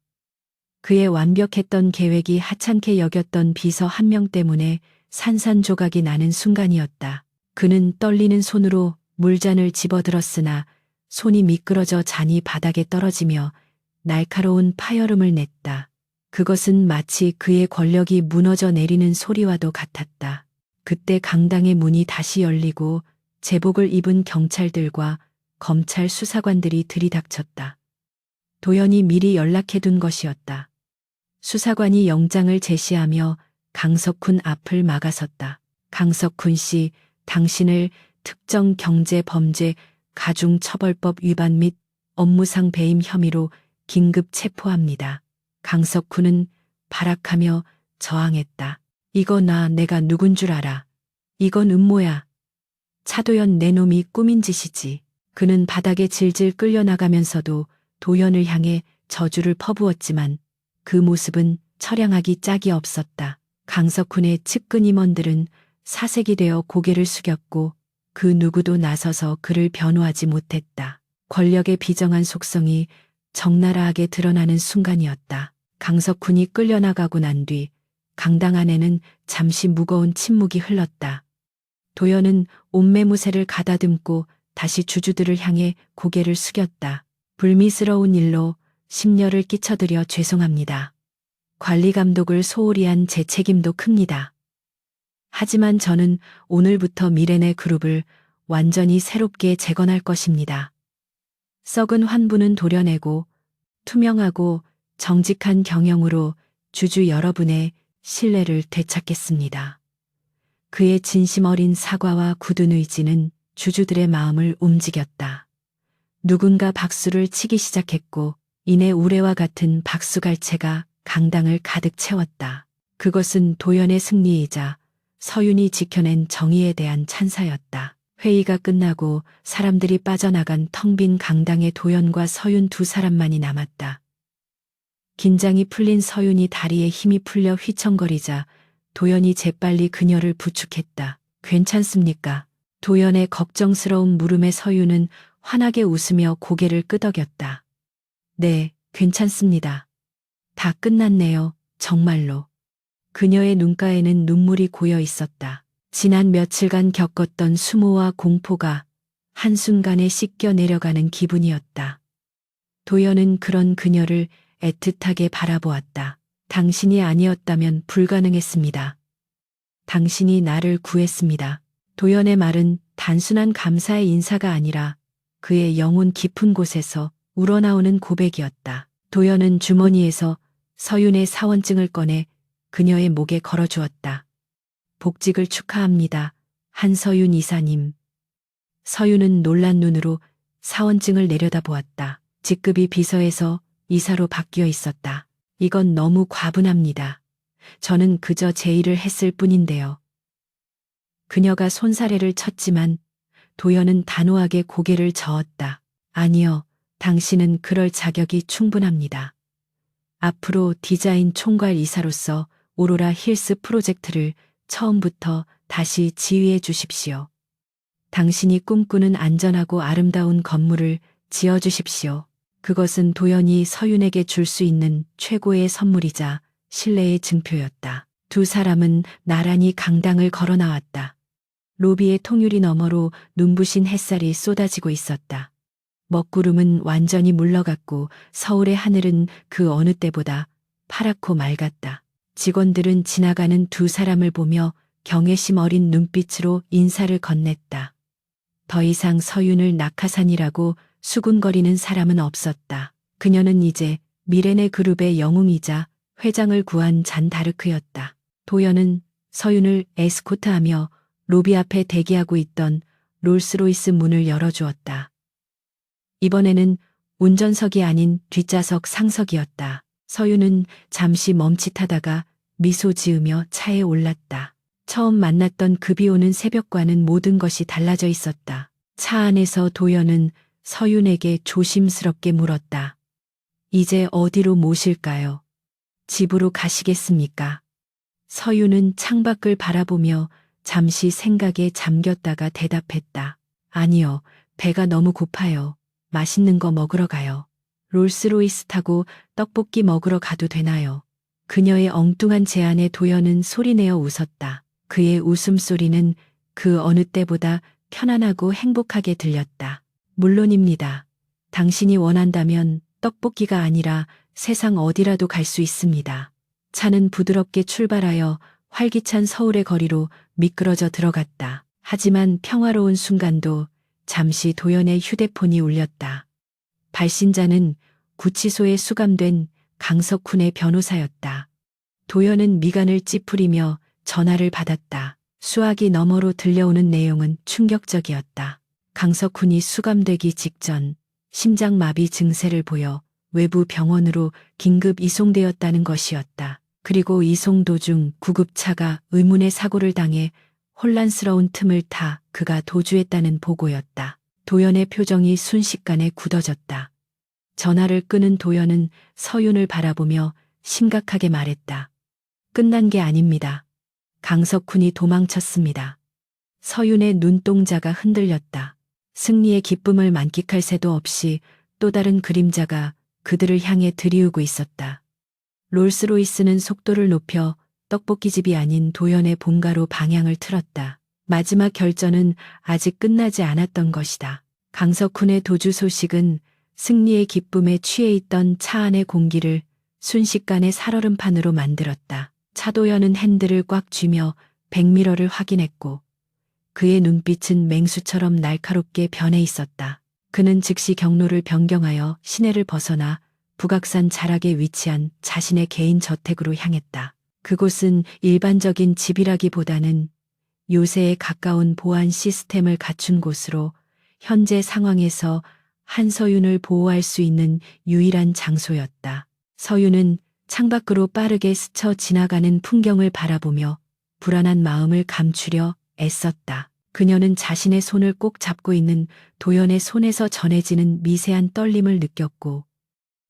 그의 완벽했던 계획이 하찮게 여겼던 비서 한 명 때문에 산산조각이 나는 순간이었다. 그는 떨리는 손으로 물잔을 집어들었으나 손이 미끄러져 잔이 바닥에 떨어지며 날카로운 파열음을 냈다. 그것은 마치 그의 권력이 무너져 내리는 소리와도 같았다. 그때 강당의 문이 다시 열리고 제복을 입은 경찰들과 검찰 수사관들이 들이닥쳤다. 도연이 미리 연락해둔 것이었다. 수사관이 영장을 제시하며 강석훈 앞을 막아섰다. 강석훈 씨, 당신을 특정 경제범죄 가중처벌법 위반 및 업무상 배임 혐의로 긴급 체포합니다. 강석훈은 발악하며 저항했다. 이거 내가 누군 줄 알아. 이건 음모야. 차도연 내 놈이 꾸민 짓이지. 그는 바닥에 질질 끌려나가면서도 도연을 향해 저주를 퍼부었지만 그 모습은 처량하기 짝이 없었다. 강석훈의 측근 임원들은 사색이 되어 고개를 숙였고 그 누구도 나서서 그를 변호하지 못했다. 권력의 비정한 속성이 적나라하게 드러나는 순간이었다. 강석훈이 끌려나가고 난 뒤 강당 안에는 잠시 무거운 침묵이 흘렀다. 도연은 옷매무새를 가다듬고 다시 주주들을 향해 고개를 숙였다. 불미스러운 일로 심려를 끼쳐드려 죄송합니다. 관리 감독을 소홀히 한 제 책임도 큽니다. 하지만 저는 오늘부터 미래네 그룹을 완전히 새롭게 재건할 것입니다. 썩은 환부는 도려내고 투명하고 정직한 경영으로 주주 여러분의 신뢰를 되찾겠습니다. 그의 진심 어린 사과와 굳은 의지는 주주들의 마음을 움직였다. 누군가 박수를 치기 시작했고 이내 우레와 같은 박수갈채가 강당을 가득 채웠다. 그것은 도연의 승리이자 서윤이 지켜낸 정의에 대한 찬사였다. 회의가 끝나고 사람들이 빠져나간 텅 빈 강당에 도연과 서윤 두 사람만이 남았다. 긴장이 풀린 서윤이 다리에 힘이 풀려 휘청거리자 도연이 재빨리 그녀를 부축했다. 괜찮습니까? 도연의 걱정스러운 물음에 서윤은 환하게 웃으며 고개를 끄덕였다. 네, 괜찮습니다. 다 끝났네요, 정말로. 그녀의 눈가에는 눈물이 고여 있었다. 지난 며칠간 겪었던 수모와 공포가 한순간에 씻겨 내려가는 기분이었다. 도연은 그런 그녀를 애틋하게 바라보았다. 당신이 아니었다면 불가능했습니다. 당신이 나를 구했습니다. 도연의 말은 단순한 감사의 인사가 아니라 그의 영혼 깊은 곳에서 우러나오는 고백이었다. 도연은 주머니에서 서윤의 사원증을 꺼내 그녀의 목에 걸어주었다. 복직을 축하합니다. 한서윤 이사님. 서윤은 놀란 눈으로 사원증을 내려다보았다. 직급이 비서에서 이사로 바뀌어 있었다. 이건 너무 과분합니다. 저는 그저 제 일을 했을 뿐인데요. 그녀가 손사래를 쳤지만 도연은 단호하게 고개를 저었다. 아니요, 당신은 그럴 자격이 충분합니다. 앞으로 디자인 총괄 이사로서 오로라 힐스 프로젝트를 처음부터 다시 지휘해 주십시오. 당신이 꿈꾸는 안전하고 아름다운 건물을 지어 주십시오. 그것은 도연이 서윤에게 줄 수 있는 최고의 선물이자 신뢰의 증표였다. 두 사람은 나란히 강당을 걸어 나왔다. 로비의 통유리 너머로 눈부신 햇살이 쏟아지고 있었다. 먹구름은 완전히 물러갔고 서울의 하늘은 그 어느 때보다 파랗고 맑았다. 직원들은 지나가는 두 사람을 보며 경외심 어린 눈빛으로 인사를 건넸다. 더 이상 서윤을 낙하산이라고 수군거리는 사람은 없었다. 그녀는 이제 미레네 그룹의 영웅이자 회장을 구한 잔다르크였다. 도연은 서윤을 에스코트하며 로비 앞에 대기하고 있던 롤스로이스 문을 열어주었다. 이번에는 운전석이 아닌 뒷좌석 상석이었다. 서윤은 잠시 멈칫하다가 미소 지으며 차에 올랐다. 처음 만났던 그 비 오는 새벽과는 모든 것이 달라져 있었다. 차 안에서 도연은 서윤에게 조심스럽게 물었다. 이제 어디로 모실까요? 집으로 가시겠습니까? 서윤은 창밖을 바라보며 잠시 생각에 잠겼다가 대답했다. 아니요, 배가 너무 고파요. 맛있는 거 먹으러 가요. 롤스로이스 타고 떡볶이 먹으러 가도 되나요? 그녀의 엉뚱한 제안에 도연은 소리내어 웃었다. 그의 웃음소리는 그 어느 때보다 편안하고 행복하게 들렸다. 물론입니다. 당신이 원한다면 떡볶이가 아니라 세상 어디라도 갈 수 있습니다. 차는 부드럽게 출발하여 활기찬 서울의 거리로 미끄러져 들어갔다. 하지만 평화로운 순간도 잠시 도연의 휴대폰이 울렸다. 발신자는 구치소에 수감된 강석훈의 변호사였다. 도연은 미간을 찌푸리며 전화를 받았다. 수화기 너머로 들려오는 내용은 충격적이었다. 강석훈이 수감되기 직전 심장마비 증세를 보여 외부 병원으로 긴급 이송되었다는 것이었다. 그리고 이송 도중 구급차가 의문의 사고를 당해 혼란스러운 틈을 타 그가 도주했다는 보고였다. 도연의 표정이 순식간에 굳어졌다. 전화를 끊은 도연은 서윤을 바라보며 심각하게 말했다. 끝난 게 아닙니다. 강석훈이 도망쳤습니다. 서윤의 눈동자가 흔들렸다. 승리의 기쁨을 만끽할 새도 없이 또 다른 그림자가 그들을 향해 들이우고 있었다. 롤스로이스는 속도를 높여 떡볶이집이 아닌 도연의 본가로 방향을 틀었다. 마지막 결전은 아직 끝나지 않았던 것이다. 강석훈의 도주 소식은 승리의 기쁨에 취해 있던 차 안의 공기를 순식간에 살얼음판으로 만들었다. 차도연은 핸들을 꽉 쥐며 백미러를 확인했고 그의 눈빛은 맹수처럼 날카롭게 변해 있었다. 그는 즉시 경로를 변경하여 시내를 벗어나 북악산 자락에 위치한 자신의 개인 저택으로 향했다. 그곳은 일반적인 집이라기보다는 요새에 가까운 보안 시스템을 갖춘 곳으로 현재 상황에서 한서윤을 보호할 수 있는 유일한 장소였다. 서윤은 창밖으로 빠르게 스쳐 지나가는 풍경을 바라보며 불안한 마음을 감추려 애썼다. 그녀는 자신의 손을 꼭 잡고 있는 도연의 손에서 전해지는 미세한 떨림을 느꼈고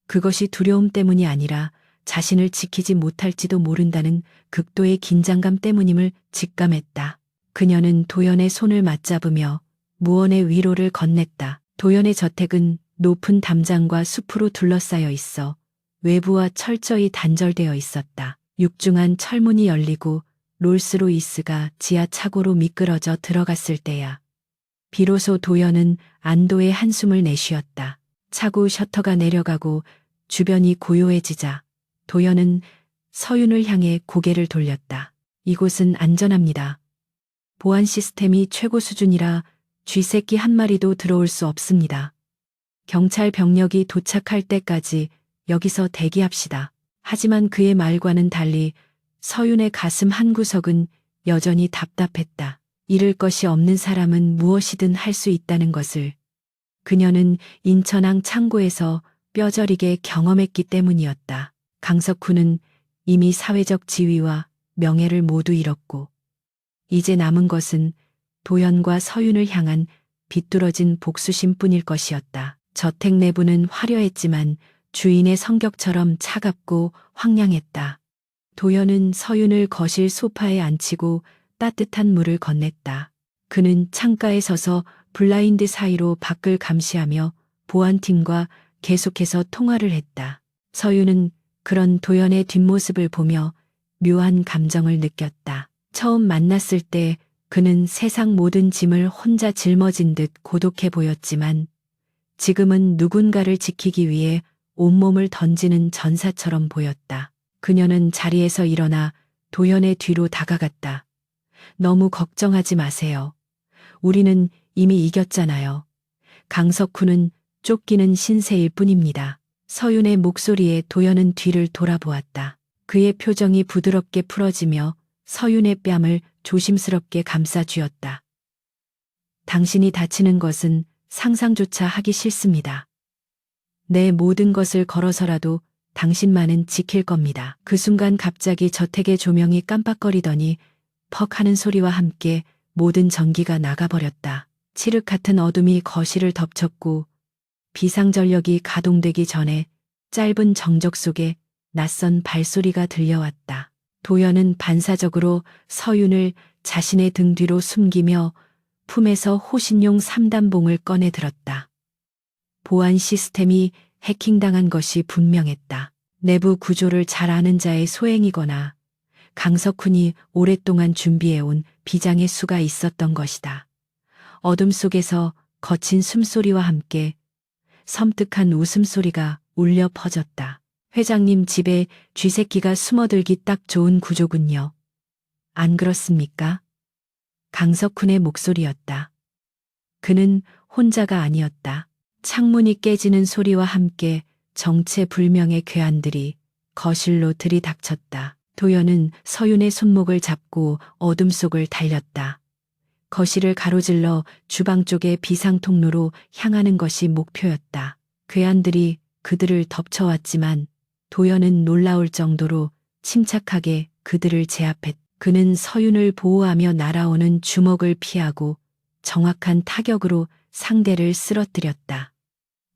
그것이 두려움 때문이 아니라 자신을 지키지 못할지도 모른다는 극도의 긴장감 때문임을 직감했다. 그녀는 도연의 손을 맞잡으며 무언의 위로를 건넸다. 도연의 저택은 높은 담장과 숲으로 둘러싸여 있어 외부와 철저히 단절되어 있었다. 육중한 철문이 열리고 롤스로이스가 지하 차고로 미끄러져 들어갔을 때야. 비로소 도연은 안도의 한숨을 내쉬었다. 차고 셔터가 내려가고 주변이 고요해지자 도연은 서윤을 향해 고개를 돌렸다. 이곳은 안전합니다. 보안 시스템이 최고 수준이라 쥐새끼 한 마리도 들어올 수 없습니다. 경찰 병력이 도착할 때까지 여기서 대기합시다. 하지만 그의 말과는 달리 서윤의 가슴 한구석은 여전히 답답했다. 잃을 것이 없는 사람은 무엇이든 할 수 있다는 것을 그녀는 인천항 창고에서 뼈저리게 경험했기 때문이었다. 강석훈은 이미 사회적 지위와 명예를 모두 잃었고 이제 남은 것은 도연과 서윤을 향한 비뚤어진 복수심뿐일 것이었다. 저택 내부는 화려했지만 주인의 성격처럼 차갑고 황량했다. 도연은 서윤을 거실 소파에 앉히고 따뜻한 물을 건넸다. 그는 창가에 서서 블라인드 사이로 밖을 감시하며 보안팀과 계속해서 통화를 했다. 서윤은 그런 도연의 뒷모습을 보며 묘한 감정을 느꼈다. 처음 만났을 때 그는 세상 모든 짐을 혼자 짊어진 듯 고독해 보였지만 지금은 누군가를 지키기 위해 온몸을 던지는 전사처럼 보였다. 그녀는 자리에서 일어나 도연의 뒤로 다가갔다. 너무 걱정하지 마세요. 우리는 이미 이겼잖아요. 강석훈은 쫓기는 신세일 뿐입니다. 서윤의 목소리에 도연은 뒤를 돌아보았다. 그의 표정이 부드럽게 풀어지며 서윤의 뺨을 조심스럽게 감싸 쥐었다. 당신이 다치는 것은 상상조차 하기 싫습니다. 내 모든 것을 걸어서라도 당신만은 지킬 겁니다. 그 순간 갑자기 저택의 조명이 깜빡거리더니 퍽 하는 소리와 함께 모든 전기가 나가버렸다. 칠흑 같은 어둠이 거실을 덮쳤고 비상전력이 가동되기 전에 짧은 정적 속에 낯선 발소리가 들려왔다. 도연은 반사적으로 서윤을 자신의 등 뒤로 숨기며 품에서 호신용 3단봉을 꺼내 들었다. 보안 시스템이 해킹당한 것이 분명했다. 내부 구조를 잘 아는 자의 소행이거나 강석훈이 오랫동안 준비해온 비장의 수가 있었던 것이다. 어둠 속에서 거친 숨소리와 함께 섬뜩한 웃음소리가 울려 퍼졌다. 회장님 집에 쥐새끼가 숨어들기 딱 좋은 구조군요. 안 그렇습니까? 강석훈의 목소리였다. 그는 혼자가 아니었다. 창문이 깨지는 소리와 함께 정체불명의 괴한들이 거실로 들이닥쳤다. 도연은 서윤의 손목을 잡고 어둠 속을 달렸다. 거실을 가로질러 주방 쪽의 비상통로로 향하는 것이 목표였다. 괴한들이 그들을 덮쳐왔지만 도연은 놀라울 정도로 침착하게 그들을 제압했다. 그는 서윤을 보호하며 날아오는 주먹을 피하고 정확한 타격으로 상대를 쓰러뜨렸다.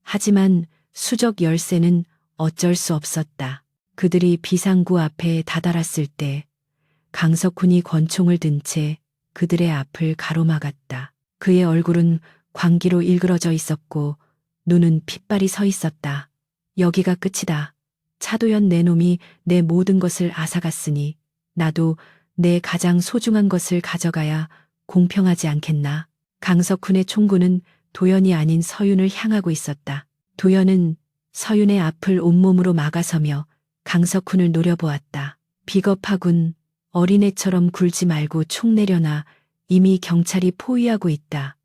하지만 수적 열쇠는 어쩔 수 없었다. 그들이 비상구 앞에 다다랐을 때 강석훈이 권총을 든 채 그들의 앞을 가로막았다. 그의 얼굴은 광기로 일그러져 있었고 눈은 핏발이 서 있었다. 여기가 끝이다. 차도연 내 놈이 내 모든 것을 앗아갔으니 나도 내 가장 소중한 것을 가져가야 공평하지 않겠나. 강석훈의 총구는 도연이 아닌 서윤을 향하고 있었다. 도연은 서윤의 앞을 온몸으로 막아서며 강석훈을 노려보았다. 비겁하군. 어린애처럼 굴지 말고 총 내려놔. 이미 경찰이 포위하고 있다.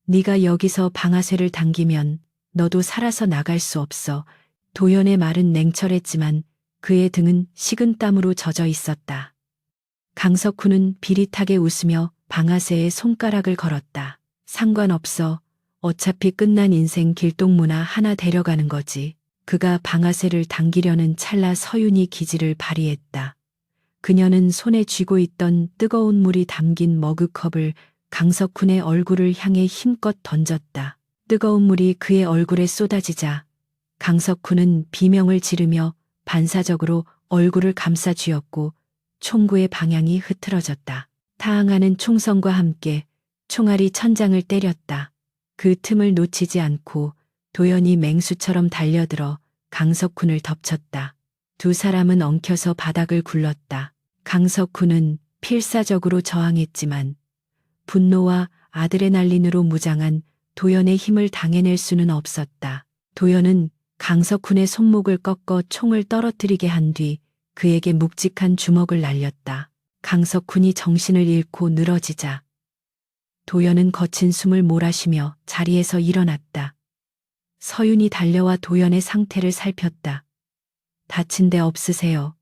네가 여기서 방아쇠를 당기면 너도 살아서 나갈 수 없어. 도연의 말은 냉철했지만 그의 등은 식은땀으로 젖어 있었다. 강석훈은 비릿하게 웃으며 방아쇠에 손가락을 걸었다. 상관없어. 어차피 끝난 인생 길동무나 하나 데려가는 거지. 그가 방아쇠를 당기려는 찰나 서윤이 기지를 발휘했다. 그녀는 손에 쥐고 있던 뜨거운 물이 담긴 머그컵을 강석훈의 얼굴을 향해 힘껏 던졌다. 뜨거운 물이 그의 얼굴에 쏟아지자 강석훈은 비명을 지르며 반사적으로 얼굴을 감싸 쥐었고 총구의 방향이 흐트러졌다. 타항하는 총성과 함께 총알이 천장을 때렸다. 그 틈을 놓치지 않고 도연이 맹수처럼 달려들어 강석훈을 덮쳤다. 두 사람은 엉켜서 바닥을 굴렀다. 강석훈은 필사적으로 저항했지만 분노와 아드레날린으로 무장한 도연의 힘을 당해낼 수는 없었다. 도연은 강석훈의 손목을 꺾어 총을 떨어뜨리게 한 뒤 그에게 묵직한 주먹을 날렸다. 강석훈이 정신을 잃고 늘어지자 도연은 거친 숨을 몰아쉬며 자리에서 일어났다. 서윤이 달려와 도연의 상태를 살폈다. 다친 데 없으세요?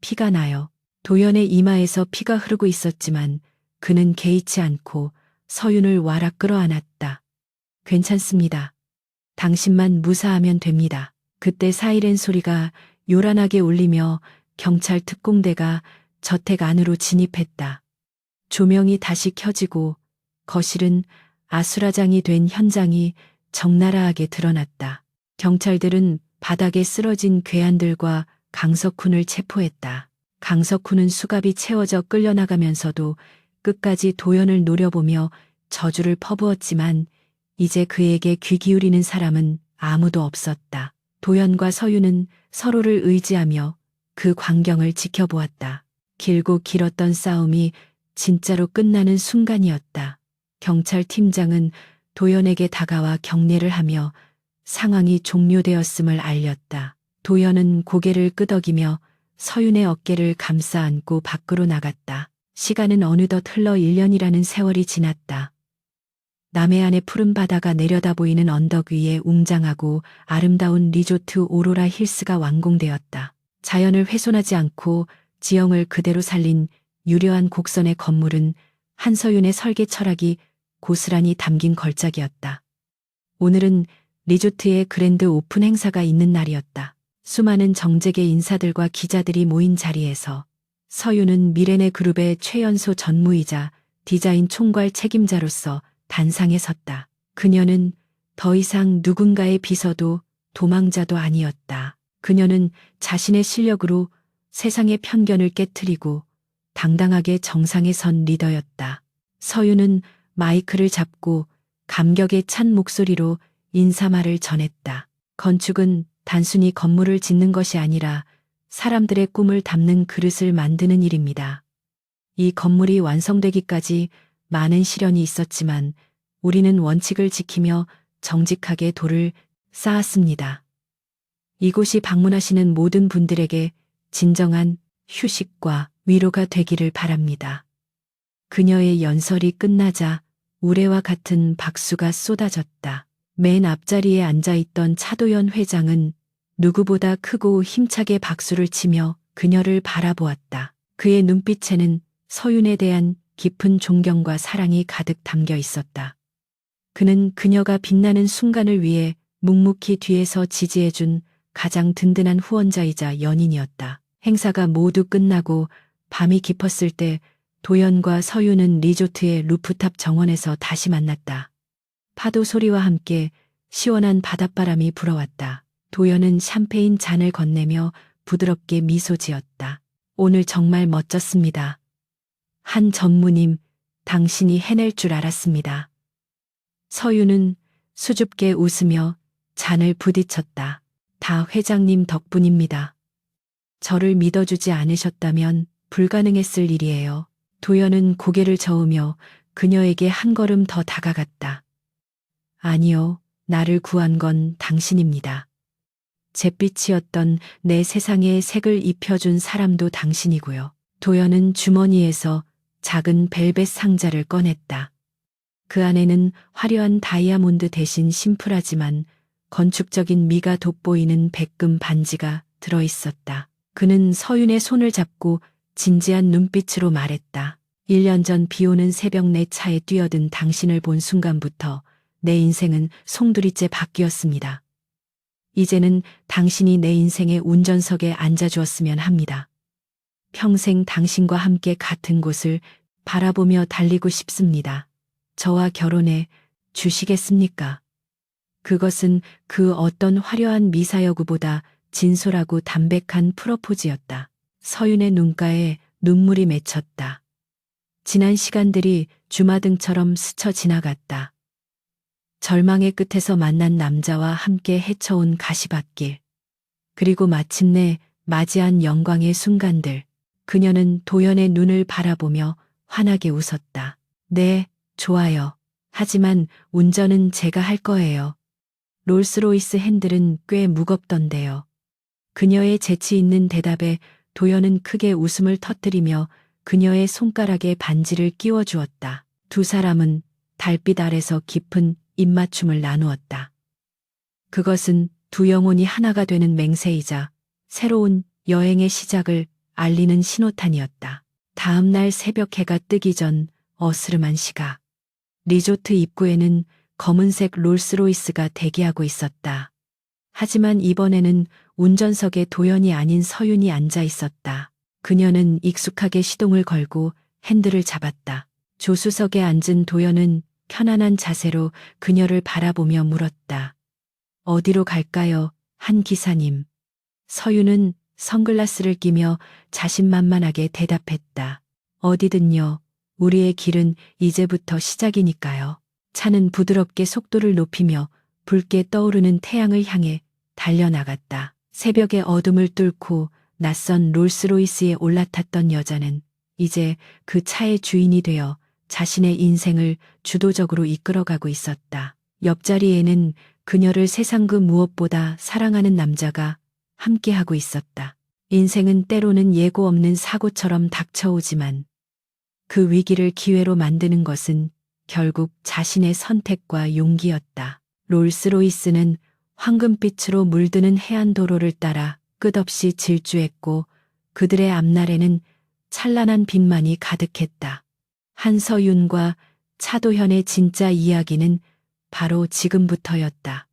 피가 나요. 도연의 이마에서 피가 흐르고 있었지만 그는 개의치 않고 서윤을 와락 끌어안았다. 괜찮습니다. 당신만 무사하면 됩니다. 그때 사이렌 소리가 요란하게 울리며 경찰 특공대가 저택 안으로 진입했다. 조명이 다시 켜지고 거실은 아수라장이 된 현장이 적나라하게 드러났다. 경찰들은 바닥에 쓰러진 괴한들과 강석훈을 체포했다. 강석훈은 수갑이 채워져 끌려나가면서도 끝까지 도연을 노려보며 저주를 퍼부었지만 이제 그에게 귀 기울이는 사람은 아무도 없었다. 도연과 서윤은 서로를 의지하며 그 광경을 지켜보았다. 길고 길었던 싸움이 진짜로 끝나는 순간이었다. 경찰팀장은 도연에게 다가와 격려를 하며 상황이 종료되었음을 알렸다. 도연은 고개를 끄덕이며 서윤의 어깨를 감싸 안고 밖으로 나갔다. 시간은 어느덧 흘러 1년이라는 세월이 지났다. 남해안의 푸른 바다가 내려다 보이는 언덕 위에 웅장하고 아름다운 리조트 오로라 힐스가 완공되었다. 자연을 훼손하지 않고 지형을 그대로 살린 유려한 곡선의 건물은 한서윤의 설계 철학이 고스란히 담긴 걸작이었다. 오늘은 리조트의 그랜드 오픈 행사가 있는 날이었다. 수많은 정재계 인사들과 기자들이 모인 자리에서 서윤은 미레네 그룹의 최연소 전무이자 디자인 총괄 책임자로서 단상에 섰다. 그녀는 더 이상 누군가의 비서도 도망자도 아니었다. 그녀는 자신의 실력으로 세상의 편견을 깨트리고 당당하게 정상에 선 리더였다. 서윤은 마이크를 잡고 감격에 찬 목소리로 인사말을 전했다. 건축은 단순히 건물을 짓는 것이 아니라 사람들의 꿈을 담는 그릇을 만드는 일입니다. 이 건물이 완성되기까지 많은 시련이 있었지만 우리는 원칙을 지키며 정직하게 돌을 쌓았습니다. 이곳이 방문하시는 모든 분들에게 진정한 휴식과 위로가 되기를 바랍니다. 그녀의 연설이 끝나자 우레와 같은 박수가 쏟아졌다. 맨 앞자리에 앉아있던 차도연 회장은 누구보다 크고 힘차게 박수를 치며 그녀를 바라보았다. 그의 눈빛에는 서윤에 대한 깊은 존경과 사랑이 가득 담겨 있었다. 그는 그녀가 빛나는 순간을 위해 묵묵히 뒤에서 지지해준 가장 든든한 후원자이자 연인이었다. 행사가 모두 끝나고 밤이 깊었을 때 도연과 서윤은 리조트의 루프탑 정원에서 다시 만났다. 파도 소리와 함께 시원한 바닷바람이 불어왔다. 도연은 샴페인 잔을 건네며 부드럽게 미소 지었다. 오늘 정말 멋졌습니다. 한 전무님, 당신이 해낼 줄 알았습니다. 서윤은 수줍게 웃으며 잔을 부딪혔다. 다 회장님 덕분입니다. 저를 믿어주지 않으셨다면 불가능했을 일이에요. 도연은 고개를 저으며 그녀에게 한 걸음 더 다가갔다. 아니요, 나를 구한 건 당신입니다. 잿빛이었던 내 세상에 색을 입혀준 사람도 당신이고요. 도연은 주머니에서 작은 벨벳 상자를 꺼냈다. 그 안에는 화려한 다이아몬드 대신 심플하지만 건축적인 미가 돋보이는 백금 반지가 들어있었다. 그는 서윤의 손을 잡고 진지한 눈빛으로 말했다. 1년 전 비오는 새벽 내 차에 뛰어든 당신을 본 순간부터 내 인생은 송두리째 바뀌었습니다. 이제는 당신이 내 인생의 운전석에 앉아주었으면 합니다. 평생 당신과 함께 같은 곳을 바라보며 달리고 싶습니다. 저와 결혼해 주시겠습니까? 그것은 그 어떤 화려한 미사여구보다 진솔하고 담백한 프러포즈였다. 서윤의 눈가에 눈물이 맺혔다. 지난 시간들이 주마등처럼 스쳐 지나갔다. 절망의 끝에서 만난 남자와 함께 헤쳐온 가시밭길. 그리고 마침내 맞이한 영광의 순간들. 그녀는 도연의 눈을 바라보며 환하게 웃었다. 네, 좋아요. 하지만 운전은 제가 할 거예요. 롤스로이스 핸들은 꽤 무겁던데요. 그녀의 재치 있는 대답에 도연은 크게 웃음을 터뜨리며 그녀의 손가락에 반지를 끼워주었다. 두 사람은 달빛 아래서 깊은 입맞춤을 나누었다. 그것은 두 영혼이 하나가 되는 맹세이자 새로운 여행의 시작을 알리는 신호탄이었다. 다음 날 새벽 해가 뜨기 전 어스름한 시각. 리조트 입구에는 검은색 롤스로이스가 대기하고 있었다. 하지만 이번에는 운전석에 도연이 아닌 서윤이 앉아 있었다. 그녀는 익숙하게 시동을 걸고 핸들을 잡았다. 조수석에 앉은 도연은 편안한 자세로 그녀를 바라보며 물었다. 어디로 갈까요, 한 기사님? 서윤은 선글라스를 끼며 자신만만하게 대답했다. 어디든요. 우리의 길은 이제부터 시작이니까요. 차는 부드럽게 속도를 높이며 붉게 떠오르는 태양을 향해 달려나갔다. 새벽의 어둠을 뚫고 낯선 롤스로이스에 올라탔던 여자는 이제 그 차의 주인이 되어 자신의 인생을 주도적으로 이끌어가고 있었다. 옆자리에는 그녀를 세상 그 무엇보다 사랑하는 남자가 함께하고 있었다. 인생은 때로는 예고 없는 사고처럼 닥쳐오지만 그 위기를 기회로 만드는 것은 결국 자신의 선택과 용기였다. 롤스로이스는 황금빛으로 물드는 해안도로를 따라 끝없이 질주했고 그들의 앞날에는 찬란한 빛만이 가득했다. 한서윤과 차도현의 진짜 이야기는 바로 지금부터였다.